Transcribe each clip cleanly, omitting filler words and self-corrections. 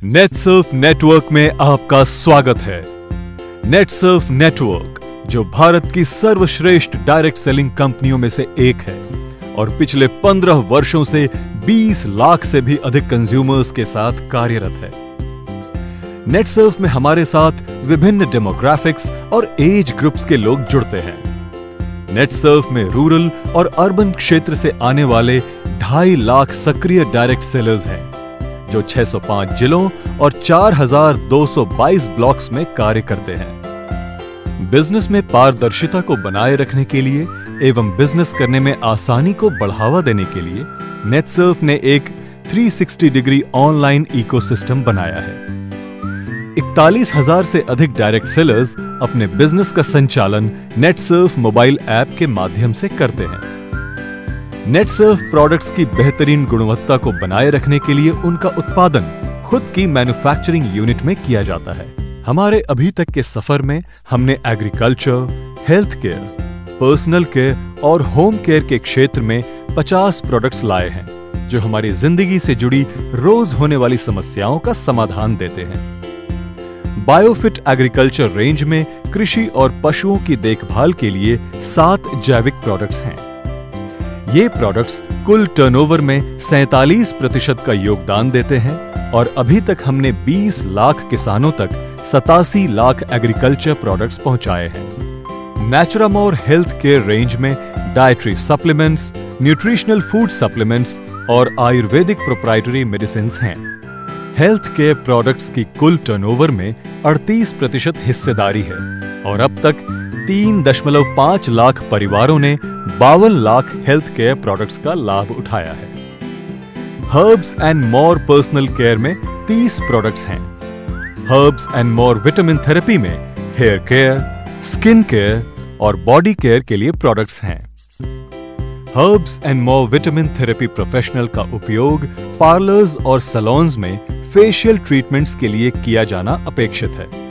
Netsurf network में आपका स्वागत है। नेटसर्फ नेटवर्क, जो भारत की सर्वश्रेष्ठ डायरेक्ट सेलिंग कंपनियों में से एक है और पिछले 15 वर्षों से 20 लाख से भी अधिक कंज्यूमर्स के साथ कार्यरत है। नेटसर्फ में हमारे साथ विभिन्न डेमोग्राफिक्स और एज ग्रुप्स के लोग जुड़ते हैं। नेटसर्फ में रूरल और अर्बन क्षेत्र से आने वाले 2.5 लाख सक्रिय डायरेक्ट सेलर्स हैं, जो 605 जिलों और 4222 ब्लॉक्स में कार्य करते हैं। बिजनेस में पारदर्शिता को बनाए रखने के लिए एवं बिजनेस करने में आसानी को बढ़ावा देने के लिए नेटसर्फ ने एक 360 डिग्री ऑनलाइन इकोसिस्टम बनाया है। 41,000 से अधिक डायरेक्ट सेलर्स अपने बिजनेस का संचालन नेटसर्फ मोबाइल ऐप के माध्यम से करते हैं। नेटसर्फ प्रोडक्ट्स की बेहतरीन गुणवत्ता को बनाए रखने के लिए उनका उत्पादन खुद की मैन्युफैक्चरिंग यूनिट में किया जाता है। हमारे अभी तक के सफर में हमने agriculture, health care, personal care और होम केयर के क्षेत्र में 50 प्रोडक्ट्स लाए हैं, जो हमारी जिंदगी से जुड़ी रोज होने वाली समस्याओं का समाधान देते हैं। बायोफिट एग्रीकल्चर रेंज में कृषि और पशुओं की देखभाल के लिए 7 जैविक प्रोडक्ट्स हैं। ये प्रोडक्ट्स कुल टर्नओवर में 47% का योगदान देते हैं और अभी तक हमने 20 लाख किसानों तक 87 लाख एग्रीकल्चर प्रोडक्ट्स पहुंचाए हैं। नेचुरामोर हेल्थ केयर रेंज में dietary supplements, nutritional food supplements और आयुर्वेदिक प्रोप्राइटरी मेडिसिन्स हैं। हेल्थ केयर प्रोडक्ट्स की कुल टर्नओवर में 38% हिस्सेदारी है और अब तक 3.5 लाख परिवारों ने 52 लाख हेल्थ केयर प्रोडक्ट्स का लाभ उठाया है। Herbs and more personal care में 30 प्रोडक्ट्स हैं। Herbs and more vitamin therapy में हेयर केयर, स्किन केयर और बॉडी केयर के लिए प्रोडक्ट्स हैं। Herbs and more vitamin therapy professional का उपयोग पार्लर्स और सैलून्स में फेशियल ट्रीटमेंट्स के लिए किया जाना अपेक्षित है।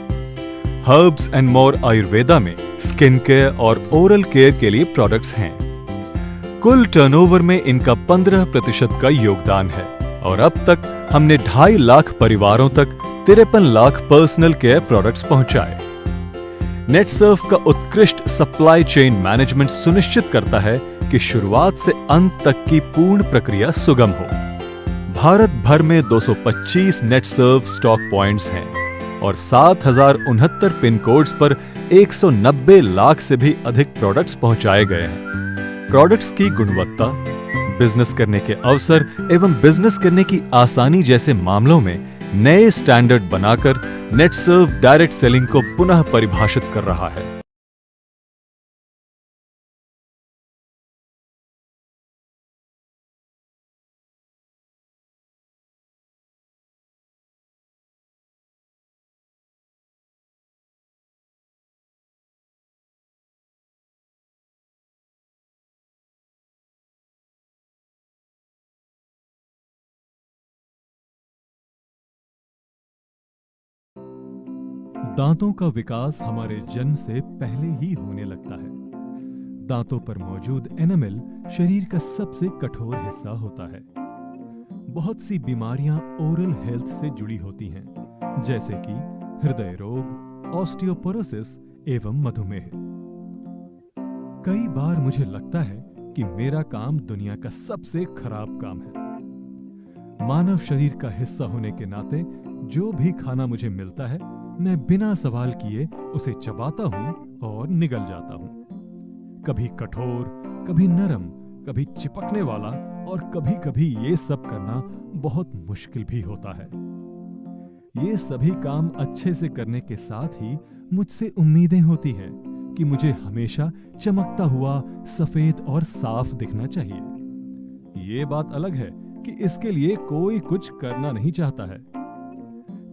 हर्ब्स एंड मोर आयुर्वेदा में स्किन केयर और ओरल केयर के लिए प्रोडक्ट्स हैं। कुल टर्नओवर में इनका 15% का योगदान है और अब तक हमने 2.5 लाख परिवारों तक 53 लाख पर्सनल केयर प्रोडक्ट्स पहुंचाए। नेटसर्फ का उत्कृष्ट सप्लाई चेन मैनेजमेंट सुनिश्चित करता है कि शुरुआत से अंत तक की पूर्ण प्रक्रिया सुगम हो। भारत भर में 225 नेटसर्फ स्टॉक पॉइंट्स हैं और 7,069 पिन कोड्स पर 190 लाख से भी अधिक प्रोडक्ट्स पहुंचाए गए हैं। प्रोडक्ट्स की गुणवत्ता, बिजनेस करने के अवसर एवं बिजनेस करने की आसानी जैसे मामलों में नए स्टैंडर्ड बनाकर नेटसर्फ डायरेक्ट सेलिंग को पुनः परिभाषित कर रहा है। दांतों का विकास हमारे जन्म से पहले ही होने लगता है। दांतों पर मौजूद एनामेल शरीर का सबसे कठोर हिस्सा होता है। बहुत सी बीमारियां ओरल हेल्थ से जुड़ी होती हैं, जैसे कि हृदय रोग, ऑस्टियोपोरोसिस एवं मधुमेह। कई बार मुझे लगता है कि मेरा काम दुनिया का सबसे खराब काम है। मानव शरीर का हिस्सा होने के नाते जो भी खाना मुझे मिलता है, मैं बिना सवाल किए उसे चबाता हूं और निगल जाता हूं। कभी कठोर, कभी नरम, कभी चिपकने वाला और कभी-कभी ये सब करना बहुत मुश्किल भी होता है। ये सभी काम अच्छे से करने के साथ ही मुझसे उम्मीदें होती हैं कि मुझे हमेशा चमकता हुआ, सफेद और साफ दिखना चाहिए। ये बात अलग है कि इसके लिए कोई कुछ करना नहीं चाहता है।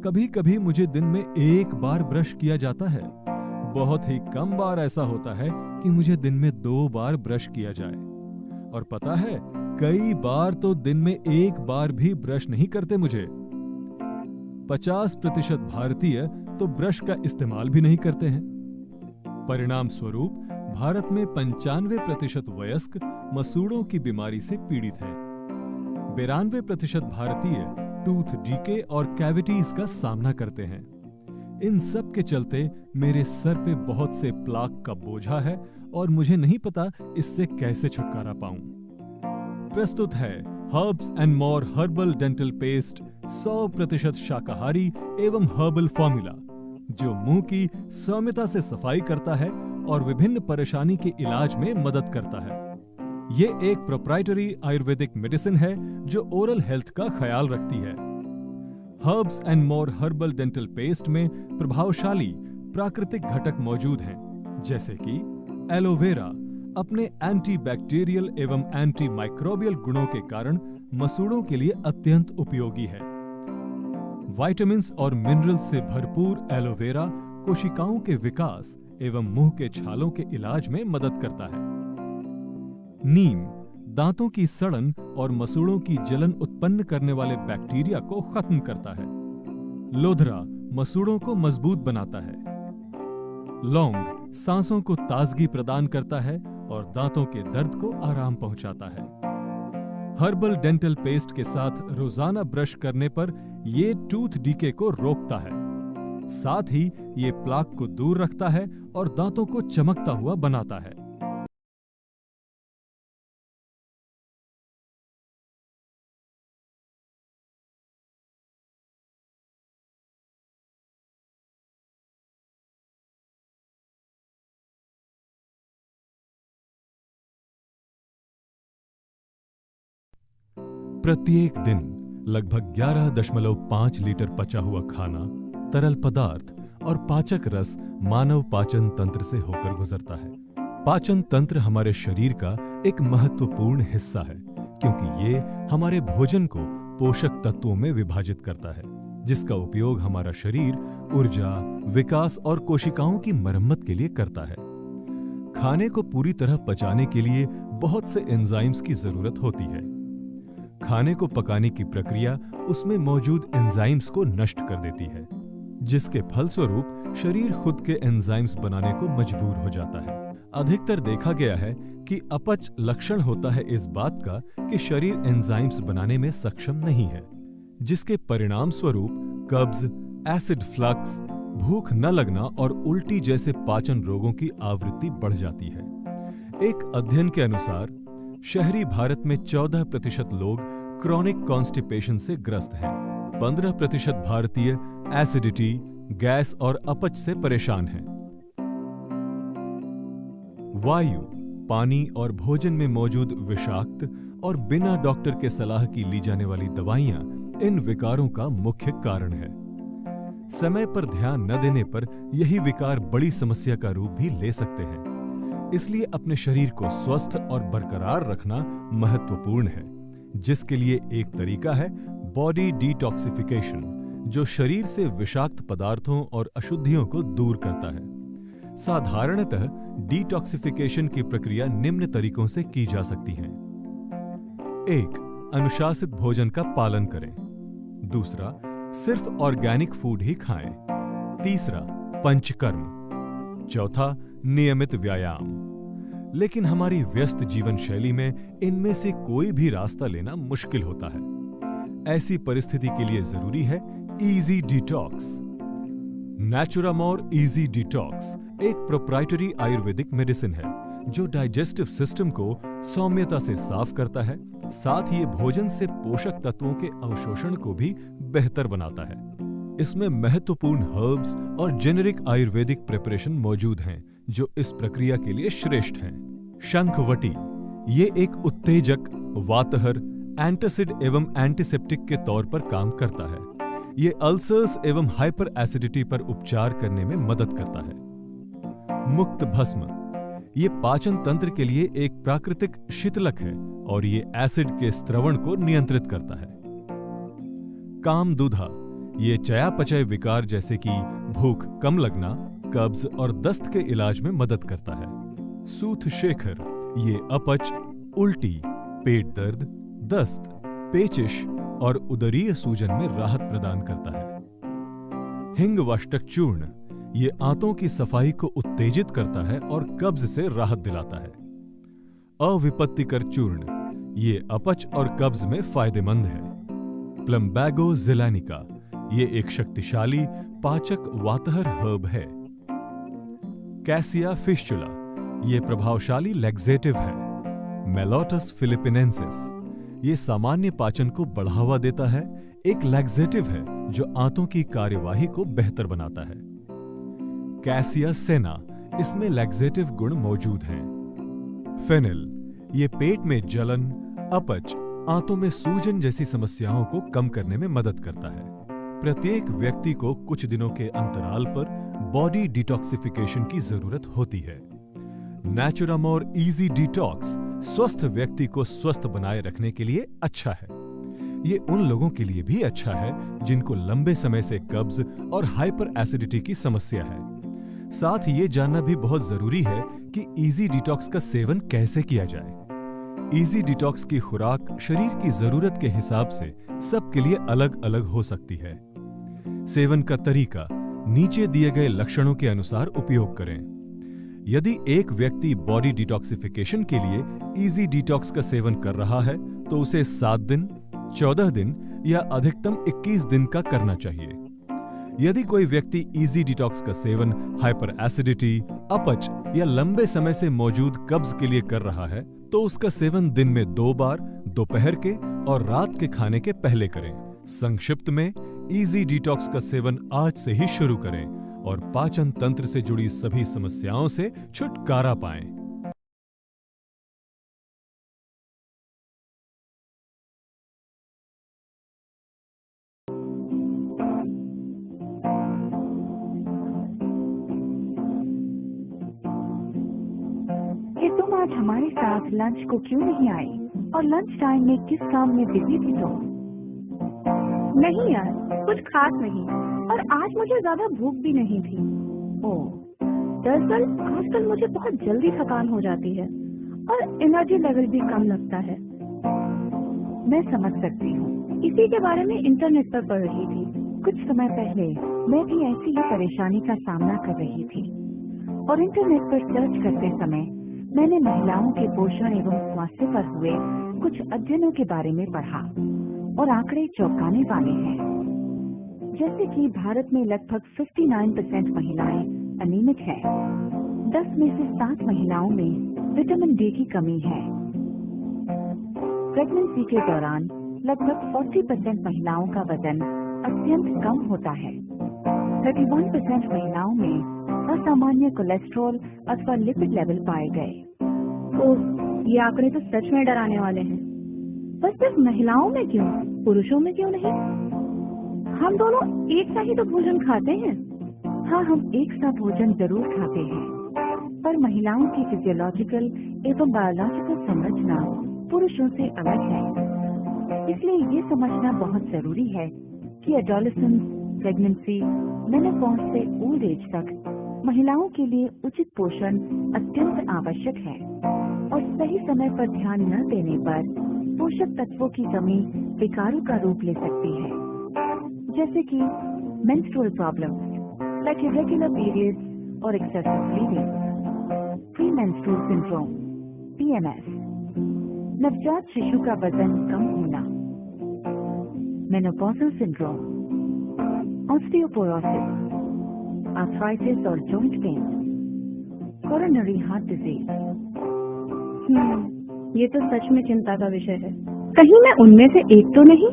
कभी कभी मुझे दिन में 1 बार ब्रश किया जाता है। बहुत ही कम बार ऐसा होता है कि मुझे दिन में 2 बार ब्रश किया जाए। और पता है, कई बार तो दिन में 1 बार भी ब्रश नहीं करते मुझे। 50% भारतीय तो ब्रश का इस्तेमाल भी नहीं करते हैं। परिणाम स्वरूप भारत में 95% वयस्क मसूड़ों की बीमारी से पीड़ित हैं। 92% भारतीय टूथ डीके और कैविटीज का सामना करते हैं। इन सब के चलते मेरे सर पे बहुत से प्लाक का बोझा है और मुझे नहीं पता इससे कैसे छुटकारा पाऊं। प्रस्तुत है herbs and more herbal dental paste 100% शाकाहारी एवं हर्बल फॉर्मूला, जो मुंह की सौम्यता से सफाई करता है और विभिन्न परेशानी के इलाज में मदद करता है। ये एक प्रोप्राइटरी आयुर्वेदिक मेडिसिन है जो ओरल हेल्थ का ख्याल रखती है। Herbs and more herbal dental paste में प्रभावशाली प्राकृतिक घटक मौजूद हैं, जैसे कि एलोवेरा अपने एंटीबैक्टीरियल एवं एंटी माइक्रोबियल गुणों के कारण मसूड़ों के लिए अत्यंत उपयोगी है। विटामिन्स और मिनरल्स से भरपूर एलोवेरा कोशिकाओं के विकास एवं मुंह के छालों के इलाज में मदद करता है। नीम दांतों की सड़न और मसूड़ों की जलन उत्पन्न करने वाले बैक्टीरिया को खत्म करता है। लोधरा मसूड़ों को मजबूत बनाता है। लौंग सांसों को ताजगी प्रदान करता है और दांतों के दर्द को आराम पहुंचाता है। हर्बल डेंटल पेस्ट के साथ रोजाना ब्रश करने पर ये टूथ डीके को रोकता है। साथ ही ये प्लाक को दूर रखता है और दांतों को चमकता हुआ बनाता है। प्रत्येक दिन लगभग 11.5 लीटर पचा हुआ खाना, तरल पदार्थ और पाचक रस मानव पाचन तंत्र से होकर गुजरता है। पाचन तंत्र हमारे शरीर का एक महत्वपूर्ण हिस्सा है, क्योंकि ये हमारे भोजन को पोषक तत्वों में विभाजित करता है, जिसका उपयोग हमारा शरीर ऊर्जा, विकास और कोशिकाओं की मरम्मत के लिए करता है। खाने को पूरी तरह पचाने के लिए बहुत से एंजाइम्स की जरूरत होती है। खाने को पकाने की प्रक्रिया उसमें मौजूद एंजाइम्स को नष्ट कर देती है, जिसके फलस्वरूप शरीर खुद के एंजाइम्स बनाने को मजबूर हो जाता है। अधिकतर देखा गया है कि अपच लक्षण होता है इस बात का कि शरीर एंजाइम्स बनाने में सक्षम नहीं है, जिसके परिणाम स्वरूप कब्ज, एसिड फ्लक्स, भूख न लगना और उल्टी जैसे पाचन रोगों की आवृत्ति बढ़ जाती है। एक अध्ययन के अनुसार शहरी भारत में 14% लोग क्रॉनिक कॉन्स्टिपेशन से ग्रस्त हैं। 15% भारतीय एसिडिटी, गैस और अपच से परेशान हैं। वायु, पानी और भोजन में मौजूद विषाक्त और बिना डॉक्टर के सलाह की ली जाने वाली दवाइयां इन विकारों का मुख्य कारण है। समय पर ध्यान न देने पर यही विकार बड़ी समस्या का रूप भी ले सकते हैं। इसलिए अपने शरीर को स्वस्थ और बरकरार रखना महत्वपूर्ण है, जिसके लिए एक तरीका है बॉडी डिटॉक्सिफिकेशन, जो शरीर से विषाक्त पदार्थों और अशुद्धियों को दूर करता है। साधारणतः डिटॉक्सिफिकेशन की प्रक्रिया निम्न तरीकों से की जा सकती है। 1. अनुशासित भोजन का पालन करें। 2. सिर्फ ऑर्गेनिक फूड ही खाएं। 3. पंचकर्म। 4. नियमित व्यायाम। लेकिन हमारी व्यस्त जीवन शैली में इनमें से कोई भी रास्ता लेना मुश्किल होता है। ऐसी परिस्थिति के लिए जरूरी है इजी डिटॉक्स। नेचुरामोर इजी डिटॉक्स एक प्रोप्राइटरी आयुर्वेदिक मेडिसिन है, जो डाइजेस्टिव सिस्टम को सौम्यता से साफ करता है। साथ ही ये भोजन से पोषक तत्वों के अवशोषण को भी बेहतर बनाता है। इसमें महत्वपूर्ण हर्ब्स और जेनेरिक आयुर्वेदिक प्रिपरेशन मौजूद हैं, जो इस प्रक्रिया के लिए श्रेष्ठ हैं। शंखवटी ये एक उत्तेजक, वातहर, एंटासिड एवं एंटीसेप्टिक के तौर पर काम करता है। ये अल्सर्स एवं हाइपर एसिडिटी पर उपचार करने में मदद करता है। मुक्त भस्म ये पाचन तंत्र के लिए एक प्राकृतिक शीतलक है और ये एसिड के स्त्रवण को नियंत्रित करता है। कामदूधा ये चयापचय विकार जैसे कि भूख कम लगना, कब्ज और दस्त के इलाज में मदद करता है। सूथशेखर ये अपच, उल्टी, पेट दर्द, दस्त, पेचिश और उदरीय सूजन में राहत प्रदान करता है। हिंगवाष्टक चूर्ण ये आंतों की सफाई को उत्तेजित करता है और कब्ज से राहत दिलाता है। अविपत्तिकर चूर्ण ये अपच और कब्ज में फायदेमंद है। प्लम्बैगो ज़िलानिका ये एक शक्तिशाली पाचक वातहर हर्ब है। कैसिया फिस्चुला ये प्रभावशाली लैक्सेटिव है। मेलोटस फिलिपिनेंसिस ये सामान्य पाचन को बढ़ावा देता है, एक लैक्सेटिव है जो आंतों की कार्यवाही को बेहतर बनाता है। कैसिया सेना इसमें लैक्सेटिव गुण मौजूद हैं। फेनिल ये पेट में जलन, अपच, आंतों में सूजन जैसी समस्याओं को कम करने में मदद करता है। प्रत्येक व्यक्ति को कुछ दिनों के अंतराल पर बॉडी डिटॉक्सिफिकेशन की जरूरत होती है। नेचुरामोर इजी डिटॉक्स स्वस्थ व्यक्ति को स्वस्थ बनाए रखने के लिए अच्छा है। ये उन लोगों के लिए भी अच्छा है जिनको लंबे समय से कब्ज और हाइपर एसिडिटी की समस्या है। साथ ही ये जानना भी बहुत जरूरी है कि इजी डिटॉक्स का सेवन कैसे किया जाए। इजी डिटॉक्स की खुराक शरीर की जरूरत के हिसाब से सबके लिए अलग अलग हो सकती है। सेवन का तरीका नीचे दिए गए लक्षणों के अनुसार उपयोग करें। यदि एक व्यक्ति बॉडी डिटॉक्सिफिकेशन के लिए इजी डिटॉक्स का सेवन कर रहा है तो उसे 7 दिन, 14 दिन या अधिकतम 21 दिन का करना चाहिए। यदि कोई व्यक्ति इजी डिटॉक्स का सेवन हाइपर एसिडिटी, अपच या लंबे समय से मौजूद कब्ज के लिए कर रहा है तो उसका सेवन दिन में 2 बार, दोपहर के और रात के खाने के पहले करें। संक्षिप्त में, इजी डिटॉक्स का सेवन आज से ही शुरू करें और पाचन तंत्र से जुड़ी सभी समस्याओं से छुटकारा पाएं। कि तुम आज हमारे साथ लंच को क्यों नहीं आई और लंच टाइम में किस काम में बिजी थी तुम? नहीं यार, कुछ खास नहीं, और आज मुझे ज्यादा भूख भी नहीं थी। ओह, दरअसल आजकल मुझे बहुत जल्दी थकान हो जाती है और एनर्जी लेवल भी कम लगता है। मैं समझ सकती हूँ। इसी के बारे में इंटरनेट पर पढ़ रही थी। कुछ समय पहले मैं भी ऐसी ही परेशानी का सामना कर रही थी और इंटरनेट पर सर्च करते समय मैंने महिलाओं के पोषण एवं स्वास्थ्य पर हुए कुछ अध्ययनों के बारे में पढ़ा और आंकड़े चौंकाने वाले हैं। जैसे कि भारत में लगभग 59% महिलाएं अनिमिक हैं। 10 में से 7 महिलाओं में विटामिन डी की कमी है। प्रेगनेंसी के दौरान लगभग 40% महिलाओं का वजन अत्यंत कम होता है। 31% महिलाओं में असामान्य कोलेस्ट्रॉल अथवा लिपिड लेवल पाए गए। तो ये आंकड़े तो सच में डराने वाले हैं। पर सिर्फ महिलाओं में क्यों, पुरुषों में क्यों नहीं? हम दोनों एक सा ही तो भोजन खाते हैं। हाँ, हम एक सा भोजन जरूर खाते हैं, पर महिलाओं की फिजियोलॉजिकल एवं बायोलॉजिकल संरचना पुरुषों से अलग है। इसलिए ये समझना बहुत जरूरी है कि एडोलेसेंस, प्रेगनेंसी, मेनोपॉज से ओल्ड एज तक महिलाओं के लिए उचित पोषण अत्यंत आवश्यक है और सही समय पर ध्यान न देने पर पोषक तत्वों की कमी विकारों का रूप ले सकती है, जैसे कि menstrual problems like irregular periods और excessive bleeding, premenstrual syndrome (PMS), नवजात शिशु का वजन कम होना, मेनोपॉजल सिंड्रोम, ऑस्टियोपोरोसिस, आर्थराइटिस और joint pain, coronary heart disease. ये तो सच में चिंता का विषय है। कहीं मैं उनमें से एक तो नहीं?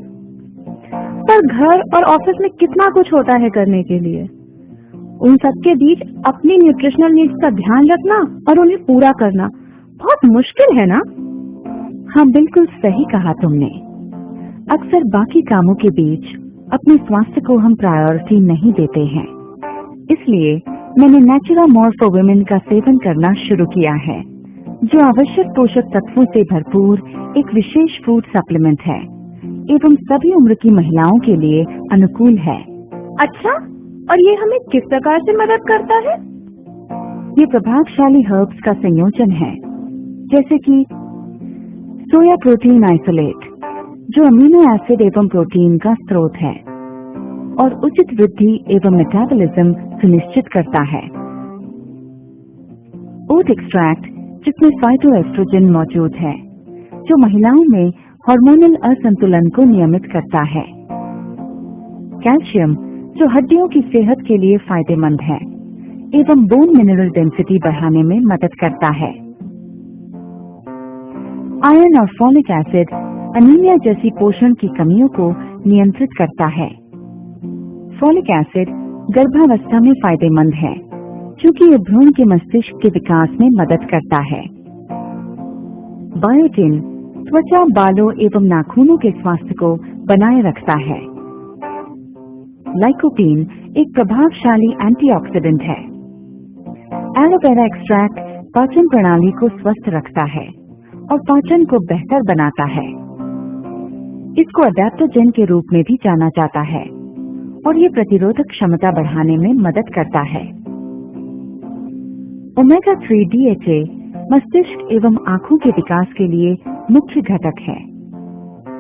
पर घर और ऑफिस में कितना कुछ होता है करने के लिए। उन सबके बीच अपनी न्यूट्रिशनल नीड्स का ध्यान रखना और उन्हें पूरा करना बहुत मुश्किल है ना? हाँ, बिल्कुल सही कहा तुमने। अक्सर बाकी कामों के बीच अपने स्वास्थ्य को हम प्रायोरिटी नहीं देते हैं। इसलिए मैंने नेचुरामोर फॉर वुमेन का सेवन करना शुरू किया है, जो आवश्यक पोषक तत्वों से भरपूर एक विशेष फूड सप्लीमेंट है एवं सभी उम्र की महिलाओं के लिए अनुकूल है। अच्छा, और ये हमें किस प्रकार से मदद करता है? ये प्रभावशाली हर्ब्स का संयोजन है, जैसे कि सोया प्रोटीन आइसोलेट, जो अमीनो एसिड एवं प्रोटीन का स्रोत है और उचित वृद्धि एवं मेटाबॉलिज्म सुनिश्चित करता है। ओट एक्सट्रैक्ट, जिसमें फाइटोएस्ट्रोजन मौजूद है, जो महिलाओं में हार्मोनल असंतुलन को नियमित करता है। कैल्शियम जो हड्डियों की सेहत के लिए फायदेमंद है एवं बोन मिनरल डेंसिटी बढ़ाने में मदद करता है। आयरन और फॉलिक एसिड अनीमिया जैसी पोषण की कमियों को नियंत्रित करता है। फॉलिक एसिड गर्भावस्था में फायदेमंद है क्योंकि ये भ्रूण के मस्तिष्क के विकास में मदद करता है। बायोटिन त्वचा, बालों एवं नाखूनों के स्वास्थ्य को बनाए रखता है। लाइकोपीन एक प्रभावशाली एंटीऑक्सीडेंट है। एलोवेरा एक्सट्रैक्ट पाचन प्रणाली को स्वस्थ रखता है और पाचन को बेहतर बनाता है। इसको अडेप्टोजेन के रूप में भी जाना जाता है और ये प्रतिरोधक क्षमता बढ़ाने में मदद करता है। ओमेगा 3 DHA मस्तिष्क एवं आंखों के विकास के लिए मुख्य घटक है।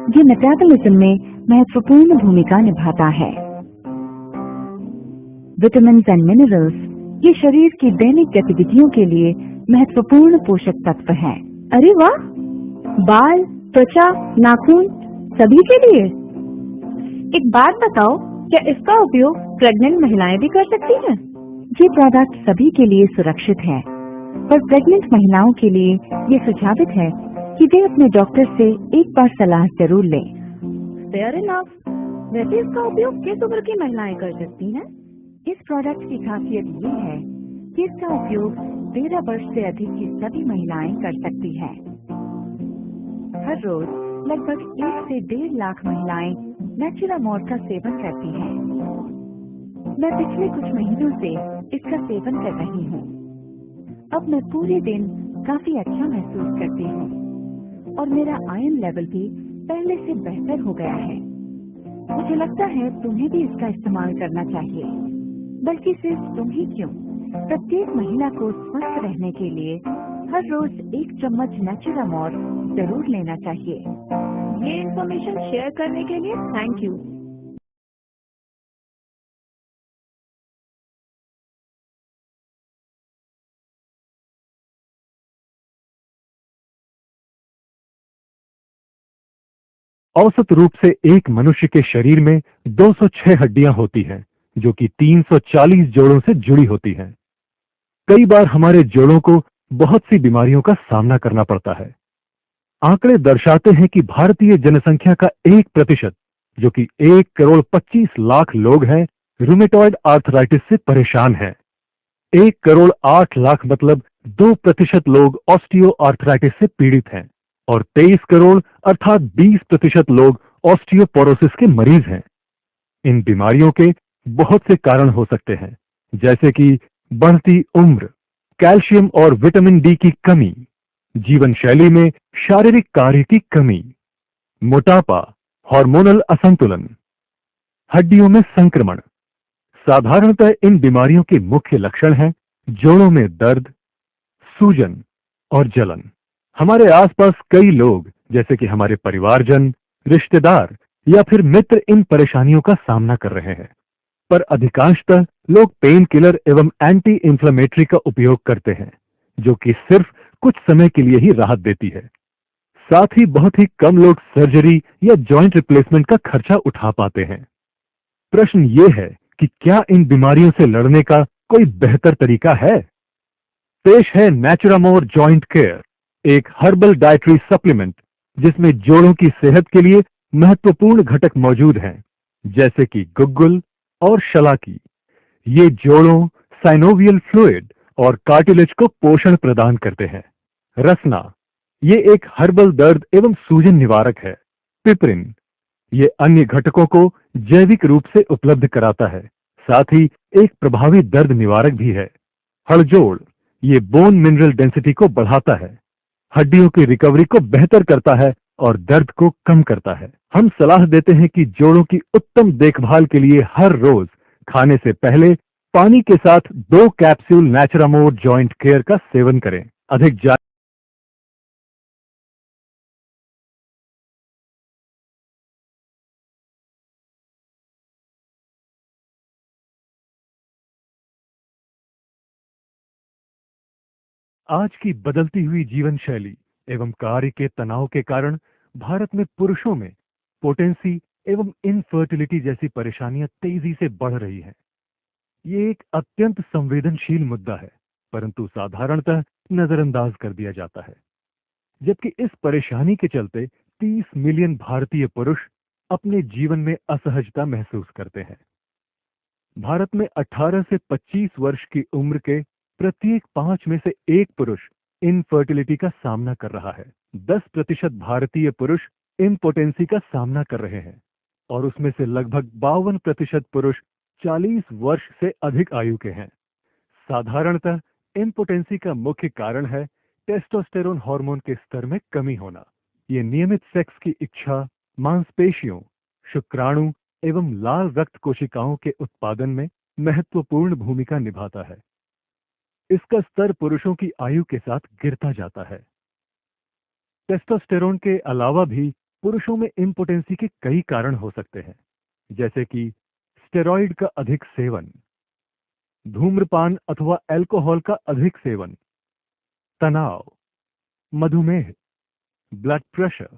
ये मेटाबॉलिज्म में महत्वपूर्ण भूमिका निभाता है। विटामिन एंड मिनरल्स ये शरीर की दैनिक गतिविधियों के लिए महत्वपूर्ण पोषक तत्व हैं। अरे वाह! बाल, त्वचा, नाखून सभी के लिए। एक बात बताओ, क्या इसका उपयोग प्रेग्नेंट महिलाएं भी कर सकती हैं? ये प्रोडक्ट सभी के लिए सुरक्षित है, पर प्रेग्नेंट महिलाओं के लिए ये सुझावित है कि वे अपने डॉक्टर से एक बार सलाह जरूर लें। Fair enough. वैसे इसका उपयोग किस उम्र की महिलाएं कर सकती हैं? इस प्रोडक्ट की खासियत ये है कि इसका उपयोग 13 वर्ष से अधिक की सभी महिलाएं कर सकती हैं। हर रोज लगभग 1 से 1.5 लाख महिलाएं नेचुरामोर का सेवन करती हैं। मैं पिछले कुछ महीनों से इसका सेवन कर रही हूँ। अब मैं पूरे दिन काफी अच्छा महसूस करती हूँ और मेरा आयरन लेवल भी पहले से बेहतर हो गया है। मुझे लगता है तुम्हें भी इसका इस्तेमाल करना चाहिए। बल्कि सिर्फ तुम ही क्यों, प्रत्येक महिला को स्वस्थ रहने के लिए हर रोज 1 चम्मच नेचुरामोर जरूर लेना चाहिए। ये इन्फॉर्मेशन शेयर करने के लिए थैंक यू। औसत रूप से एक मनुष्य के शरीर में 206 हड्डियां होती हैं, जो कि 340 जोड़ों से जुड़ी होती हैं। कई बार हमारे जोड़ों को बहुत सी बीमारियों का सामना करना पड़ता है। आंकड़े दर्शाते हैं कि भारतीय जनसंख्या का 1%, जो कि 1,25,00,000 लोग हैं, रूमेटॉइड आर्थराइटिस से परेशान हैं। 1,08,00,000 मतलब 2% लोग ऑस्टियो आर्थराइटिस से पीड़ित हैं और 23 करोड़ अर्थात 20% लोग ऑस्टियोपोरोसिस के मरीज हैं। इन बीमारियों के बहुत से कारण हो सकते हैं, जैसे कि बढ़ती उम्र, कैल्शियम और विटामिन डी की कमी, जीवन शैली में शारीरिक कार्य की कमी, मोटापा, हार्मोनल असंतुलन, हड्डियों में संक्रमण। साधारणतः इन बीमारियों के मुख्य लक्षण हैं जोड़ों में दर्द, सूजन और जलन। हमारे आसपास कई लोग, जैसे कि हमारे परिवारजन, रिश्तेदार या फिर मित्र इन परेशानियों का सामना कर रहे हैं, पर अधिकांशतः लोग पेन किलर एवं एंटी इंफ्लेमेटरी का उपयोग करते हैं, जो कि सिर्फ कुछ समय के लिए ही राहत देती है। साथ ही बहुत ही कम लोग सर्जरी या जॉइंट रिप्लेसमेंट का खर्चा उठा पाते हैं। प्रश्न ये है कि क्या इन बीमारियों से लड़ने का कोई बेहतर तरीका है? पेश है नेचुरामोर जॉइंट केयर, एक हर्बल डाइटरी सप्लीमेंट जिसमें जोड़ों की सेहत के लिए महत्वपूर्ण घटक मौजूद हैं, जैसे कि गुग्गुल और शलाकी। ये जोड़ों, साइनोवियल फ्लूइड और कार्टिलेज को पोषण प्रदान करते हैं। रसना, ये एक हर्बल दर्द एवं सूजन निवारक है। पिपरिन, ये अन्य घटकों को जैविक रूप से उपलब्ध कराता है, साथ ही एक प्रभावी दर्द निवारक भी है। हड़जोड़, ये बोन मिनरल डेंसिटी को बढ़ाता है, हड्डियों की रिकवरी को बेहतर करता है और दर्द को कम करता है। हम सलाह देते हैं कि जोड़ों की उत्तम देखभाल के लिए हर रोज खाने से पहले पानी के साथ 2 कैप्सूल नेचुरामोर जॉइंट केयर का सेवन करें। अधिक आज की बदलती हुई जीवन शैली एवं कार्य के तनाव के कारण भारत में पुरुषों में पोटेंसी एवं इनफर्टिलिटी जैसी परेशानियां तेजी से बढ़ रही हैं। ये एक अत्यंत संवेदनशील मुद्दा है, परंतु साधारणतः नजरअंदाज कर दिया जाता है। जबकि इस परेशानी के चलते 30 मिलियन भारतीय पुरुष अपने जीवन में असहजता महसूस करते हैं। भारत में 18 से 25 वर्ष की उम्र के प्रत्येक 5 में से 1 पुरुष इनफर्टिलिटी का सामना कर रहा है। 10% भारतीय पुरुष इम्पोटेंसी का सामना कर रहे हैं और उसमें से लगभग 52% पुरुष 40 वर्ष से अधिक आयु के हैं। साधारणतः इम्पोटेंसी का मुख्य कारण है टेस्टोस्टेरोन हार्मोन के स्तर में कमी होना। ये नियमित सेक्स की इच्छा, मांसपेशियों, शुक्राणु एवं लाल रक्त कोशिकाओं के उत्पादन में महत्वपूर्ण भूमिका निभाता है। इसका स्तर पुरुषों की आयु के साथ गिरता जाता है। टेस्टोस्टेरोन के अलावा भी पुरुषों में इम्पोटेंसी के कई कारण हो सकते हैं, जैसे कि स्टेरॉइड का अधिक सेवन, धूम्रपान अथवा अल्कोहल का अधिक सेवन, तनाव, मधुमेह, ब्लड प्रेशर,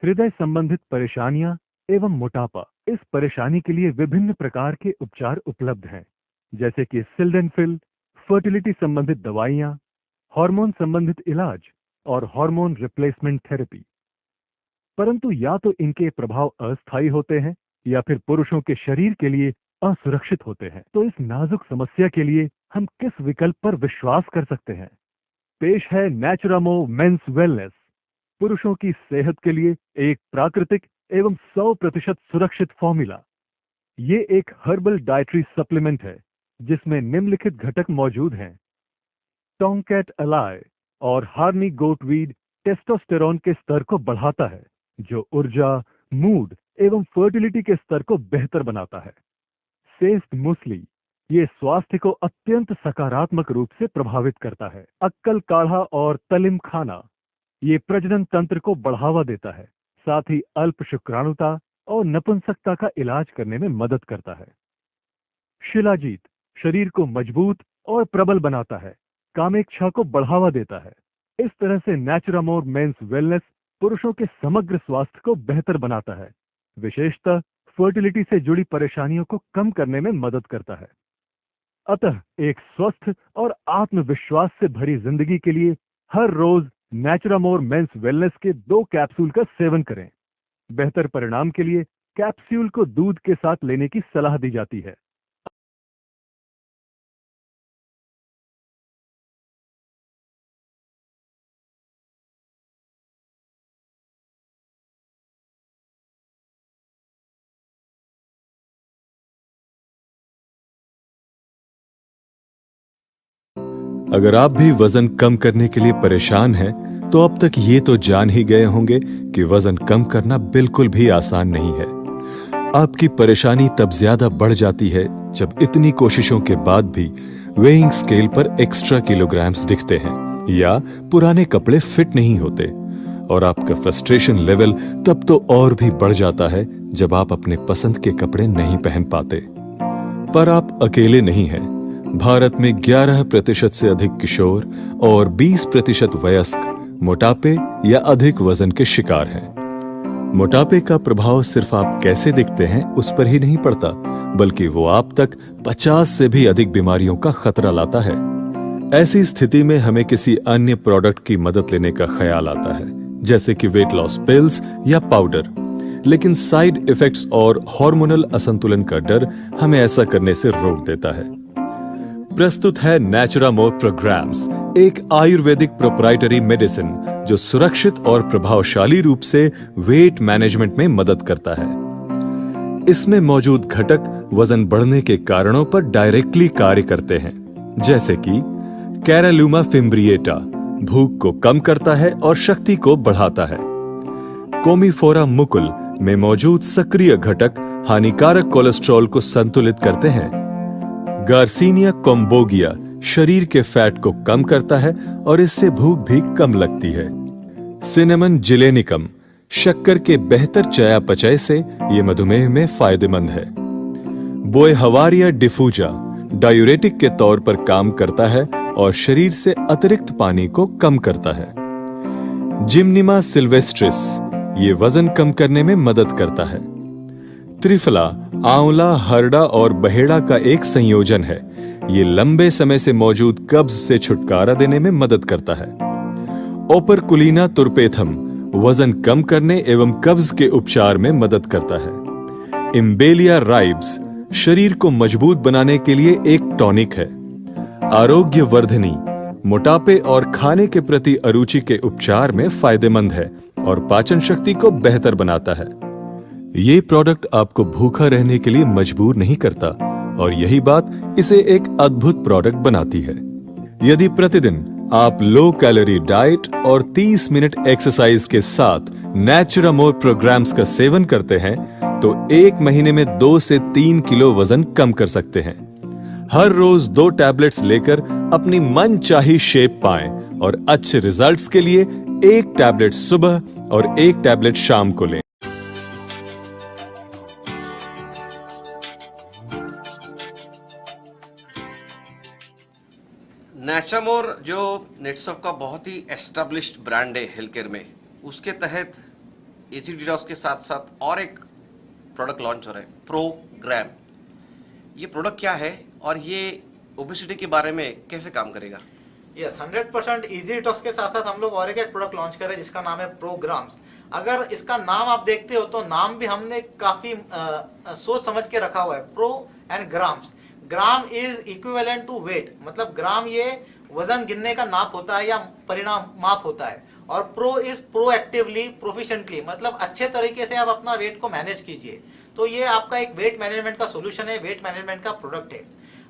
हृदय संबंधित परेशानियां एवं मोटापा। इस परेशानी के लिए विभिन्न प्रकार के उपचार उपलब्ध हैं, जैसे कि सिल्डेनाफिल, फर्टिलिटी संबंधित दवाइयां, हार्मोन संबंधित इलाज और हार्मोन रिप्लेसमेंट थेरेपी। परंतु या तो इनके प्रभाव अस्थायी होते हैं या फिर पुरुषों के शरीर के लिए असुरक्षित होते हैं। तो इस नाजुक समस्या के लिए हम किस विकल्प पर विश्वास कर सकते हैं? पेश है नेचुरामो मेंस वेलनेस, पुरुषों की सेहत के लिए एक प्राकृतिक एवं 100% सुरक्षित फॉर्मूला। ये एक हर्बल डाइटरी सप्लीमेंट है जिसमें निम्नलिखित घटक मौजूद हैं। टोंगकेट अलाय और हार्नी गोटवीड टेस्टोस्टेरोन के स्तर को बढ़ाता है, जो ऊर्जा, मूड एवं फर्टिलिटी के स्तर को बेहतर बनाता है। सेस्ट मूसली, ये स्वास्थ्य को अत्यंत सकारात्मक रूप से प्रभावित करता है। अक्कल काढ़ा और तलिम खाना, ये प्रजनन तंत्र को बढ़ावा देता है, साथ ही अल्प शुक्राणुता और नपुंसकता का इलाज करने में मदद करता है। शिलाजीत, शरीर को मजबूत और प्रबल बनाता है, कामेच्छा को बढ़ावा देता है। इस तरह से नेचुरामोर मेंस वेलनेस पुरुषों के समग्र स्वास्थ्य को बेहतर बनाता है, विशेषतः फर्टिलिटी से जुड़ी परेशानियों को कम करने में मदद करता है। अतः एक स्वस्थ और आत्मविश्वास से भरी जिंदगी के लिए हर रोज नेचुरामोर मेंस वेलनेस के 2 कैप्सूल का सेवन करें। बेहतर परिणाम के लिए कैप्सूल को दूध के साथ लेने की सलाह दी जाती है। अगर आप भी वजन कम करने के लिए परेशान हैं, तो अब तक ये तो जान ही गए होंगे कि वजन कम करना बिल्कुल भी आसान नहीं है। आपकी परेशानी तब ज्यादा बढ़ जाती है जब इतनी कोशिशों के बाद भी वेइंग स्केल पर एक्स्ट्रा किलोग्राम्स दिखते हैं या पुराने कपड़े फिट नहीं होते, और आपका फ्रस्ट्रेशन लेवल तब तो और भी बढ़ जाता है जब आप अपने पसंद के कपड़े नहीं पहन पाते। पर आप अकेले नहीं हैं। भारत में 11% से अधिक किशोर और 20% वयस्क मोटापे या अधिक वजन के शिकार हैं। मोटापे का प्रभाव सिर्फ आप कैसे दिखते हैं उस पर ही नहीं पड़ता, बल्कि वो आप तक 50 से भी अधिक बीमारियों का खतरा लाता है। ऐसी स्थिति में हमें किसी अन्य प्रोडक्ट की मदद लेने का ख्याल आता है, जैसे कि वेट लॉस पिल्स या पाउडर, लेकिन साइड इफेक्ट्स और हार्मोनल असंतुलन का डर हमें ऐसा करने से रोक देता है। प्रस्तुत है नेचुरामोर प्रोग्राम्स, एक आयुर्वेदिक प्रोप्राइटरी मेडिसिन जो सुरक्षित और प्रभावशाली रूप से वेट मैनेजमेंट में मदद करता है। इसमें मौजूद घटक वजन बढ़ने के कारणों पर डायरेक्टली कार्य करते हैं, जैसे कि कैरालुमा फिम्ब्रिएटा भूख को कम करता है और शक्ति को बढ़ाता है। कोमीफोरा मुकुल में मौजूद सक्रिय घटक हानिकारक कोलेस्ट्रॉल को संतुलित करते हैं। गार्सिनिया कोम्बोगिया शरीर के फैट को कम करता है और इससे भूख भी कम लगती है। सिनेमन जिलेनिकम शक्कर के बेहतर चयापचय से ये मधुमेह में फायदेमंद है। बोयहवारिया डिफूजा डायूरेटिक के तौर पर काम करता है और शरीर से अतिरिक्त पानी को कम करता है। जिम्निमा सिल्वेस्ट्रिस ये वजन कम करने में मदद करता है। त्रिफला आंवला, हरड़ा और बहेड़ा का एक संयोजन है। ये लंबे समय से मौजूद कब्ज से छुटकारा देने में मदद करता है। ओपरकुलिना तुर्पेथम वजन कम करने एवं कब्ज के उपचार में मदद करता है। इम्बेलिया राइब्स शरीर को मजबूत बनाने के लिए एक टॉनिक है। आरोग्य वर्धनी मोटापे और खाने के प्रति अरुचि के उपचार में फायदेमंद है और पाचन शक्ति को बेहतर बनाता है। ये प्रोडक्ट आपको भूखा रहने के लिए मजबूर नहीं करता और यही बात इसे एक अद्भुत प्रोडक्ट बनाती है। यदि प्रतिदिन आप लो कैलोरी डाइट और 30 मिनट एक्सरसाइज के साथ नेचुरामोर प्रोग्राम्स का सेवन करते हैं तो एक महीने में 2 से 3 किलो वजन कम कर सकते हैं। हर रोज 2 टैबलेट्स लेकर अपनी मनचाही शेप पाएं और अच्छे रिजल्ट्स के लिए 1 टैबलेट सुबह और 1 टैबलेट शाम को लें। नेचुरामोर जो नेटसर्फ का बहुत ही एस्टेब्लिश्ड ब्रांड है हेल्थ केयर में, उसके तहत एसिड डिटॉक्स के साथ साथ और एक प्रोडक्ट लॉन्च हो रहा है, प्रोग्राम। ये प्रोडक्ट क्या है और ये ओबेसिटी के बारे में कैसे काम करेगा? यस, 100% इजी डिटॉक्स के साथ साथ हम लोग और एक प्रोडक्ट लॉन्च कर रहे हैं जिसका नाम है प्रोग्राम्स। अगर इसका नाम आप देखते हो तो नाम भी हमने काफी सोच समझ के रखा हुआ है, pro and grams. Gram is equivalent to weight, मतलब ग्राम ये वजन गिनने का नाप होता है या परिणाम माप होता है, और प्रो इज प्रोएक्टिवली प्रोफिशिएंटली, मतलब अच्छे तरीके से आप अपना वेट को मैनेज कीजिए। तो ये आपका एक वेट मैनेजमेंट का सोल्यूशन है, वेट मैनेजमेंट का प्रोडक्ट है।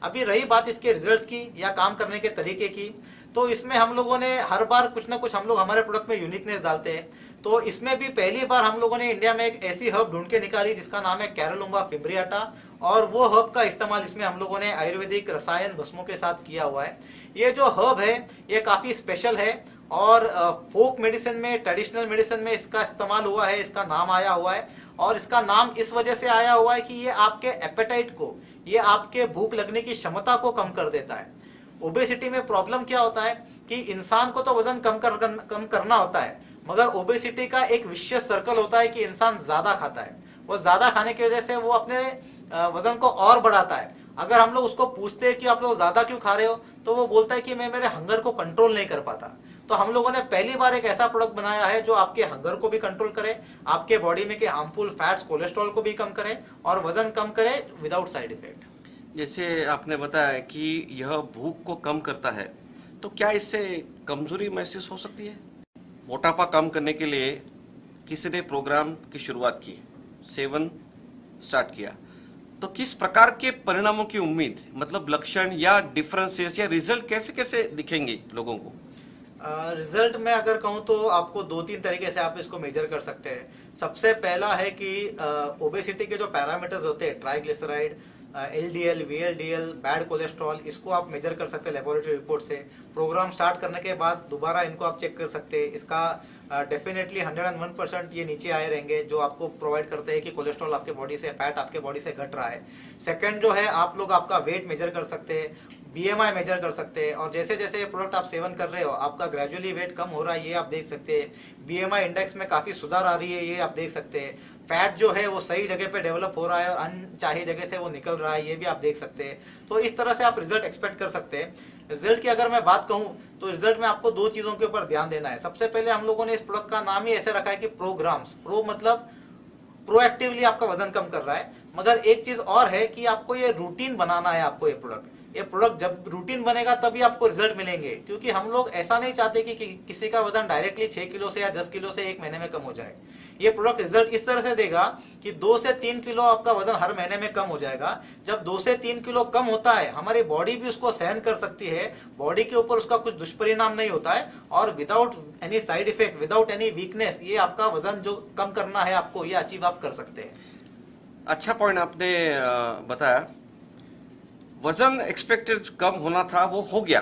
अभी रही बात इसके रिजल्ट्स की या काम करने के तरीके की, तो इसमें हम लोगों ने हर बार कुछ ना कुछ हम लोग हमारे प्रोडक्ट में यूनिकनेस डालते हैं। तो इसमें भी पहली बार हम लोगों ने इंडिया में एक ऐसी हर्ब ढूंढ के निकाली जिसका नाम है कैरोलुम्बा फिम्ब्रियाटा, और वो हर्ब का इस्तेमाल इसमें हम लोगों ने आयुर्वेदिक रसायन भस्मों के साथ किया हुआ है। ये जो हर्ब है ये काफी स्पेशल है और फोक मेडिसिन में, ट्रेडिशनल मेडिसिन में इसका इस्तेमाल हुआ है, इसका नाम आया हुआ है। और इसका नाम इस वजह से आया हुआ है कि ये आपके एपेटाइट को, ये आपके भूख लगने की क्षमता को कम कर देता है। ओबेसिटी में प्रॉब्लम क्या होता है कि इंसान को तो वजन कम करना होता है, मगर ओबेसिटी का एक विशियस सर्कल होता है कि इंसान ज्यादा खाता है। वो ज्यादा खाने की वजह से वो अपने वजन को और बढ़ाता है। अगर हम लोग उसको पूछते हैं कि आप लोग ज्यादा क्यों खा रहे हो, तो वो बोलता है कि मैं मेरे हंगर को कंट्रोल नहीं कर पाता। तो हम लोगों ने पहली बार एक ऐसा प्रोडक्ट बनाया है जो आपके हंगर को भी कंट्रोल करे, आपके बॉडी में के हार्मफुल फैट्स, कोलेस्ट्रॉल को भी कम करे और वजन कम करे विदाउट साइड इफेक्ट। जैसे आपने बताया कि यह भूख को कम करता है, तो क्या इससे कमजोरी महसूस हो सकती है? मोटापा कम करने के लिए किसी ने प्रोग्राम की शुरुआत की, सेवन स्टार्ट किया, तो किस प्रकार के परिणामों की उम्मीद, मतलब लक्षण या डिफरेंसेस या रिजल्ट कैसे कैसे दिखेंगे लोगों को? रिजल्ट में अगर कहूँ तो आपको 2-3 तरीके से आप इसको मेजर कर सकते हैं। सबसे पहला है कि ओबेसिटी के जो पैरामीटर्स होते हैं, triglyceride, LDL, VLDL, bad cholesterol, इसको आप मेजर कर सकते हैं लेबोरेटरी रिपोर्ट से। प्रोग्राम स्टार्ट करने के बाद दोबारा इनको आप चेक कर सकते हैं। इसका डेफिनेटली 101% ये नीचे आए रहेंगे, जो आपको प्रोवाइड करते हैं कि कोलेस्ट्रॉल आपके बॉडी से, फैट आपके बॉडी से घट रहा है। सेकंड जो है, आप लोग आपका वेट मेजर कर सकते हैं, BMI मेजर कर सकते हैं, और जैसे जैसे ये प्रोडक्ट आप सेवन कर रहे हो आपका ग्रेजुअली वेट कम हो रहा है, ये आप देख सकते हैं। BMI इंडेक्स में काफ़ी सुधार आ रही है, ये आप देख सकते हैं। फैट जो है वो सही जगह पे डेवलप हो रहा है और अनचाही जगह से वो निकल रहा है, ये भी आप देख सकते हैं। तो इस तरह से आप रिजल्ट एक्सपेक्ट कर सकते हैं। रिजल्ट की अगर मैं बात कहूँ तो रिजल्ट में आपको 2 चीज़ों के ऊपर ध्यान देना है। सबसे पहले हम लोगों ने इस प्रोडक्ट का नाम ही ऐसे रखा है कि प्रोग्राम्स। प्रो मतलब प्रोएक्टिवली आपका वजन कम कर रहा है, मगर एक चीज़ और है कि आपको ये रूटीन बनाना है। आपको ये प्रोडक्ट जब रूटीन बनेगा तभी आपको रिजल्ट मिलेंगे, क्योंकि हम लोग ऐसा नहीं चाहते कि किसी का वजन डायरेक्टली 6 किलो से या 10 किलो से 1 महीने में कम हो जाए। ये प्रोडक्ट रिजल्ट इस तरह से देगा कि 2 से 3 किलो आपका वजन हर महीने में कम हो जाएगा। जब 2 से 3 किलो कम होता है, हमारी बॉडी भी उसको सहन कर सकती है, बॉडी के ऊपर उसका कुछ दुष्परिणाम नहीं होता है, और without any side effect, without any weakness, ये आपका वजन जो कम करना है आपको, ये अचीव आप कर सकते हैं। अच्छा पॉइंट आपने बताया। वजन एक्सपेक्टेड कम होना था, वो हो गया।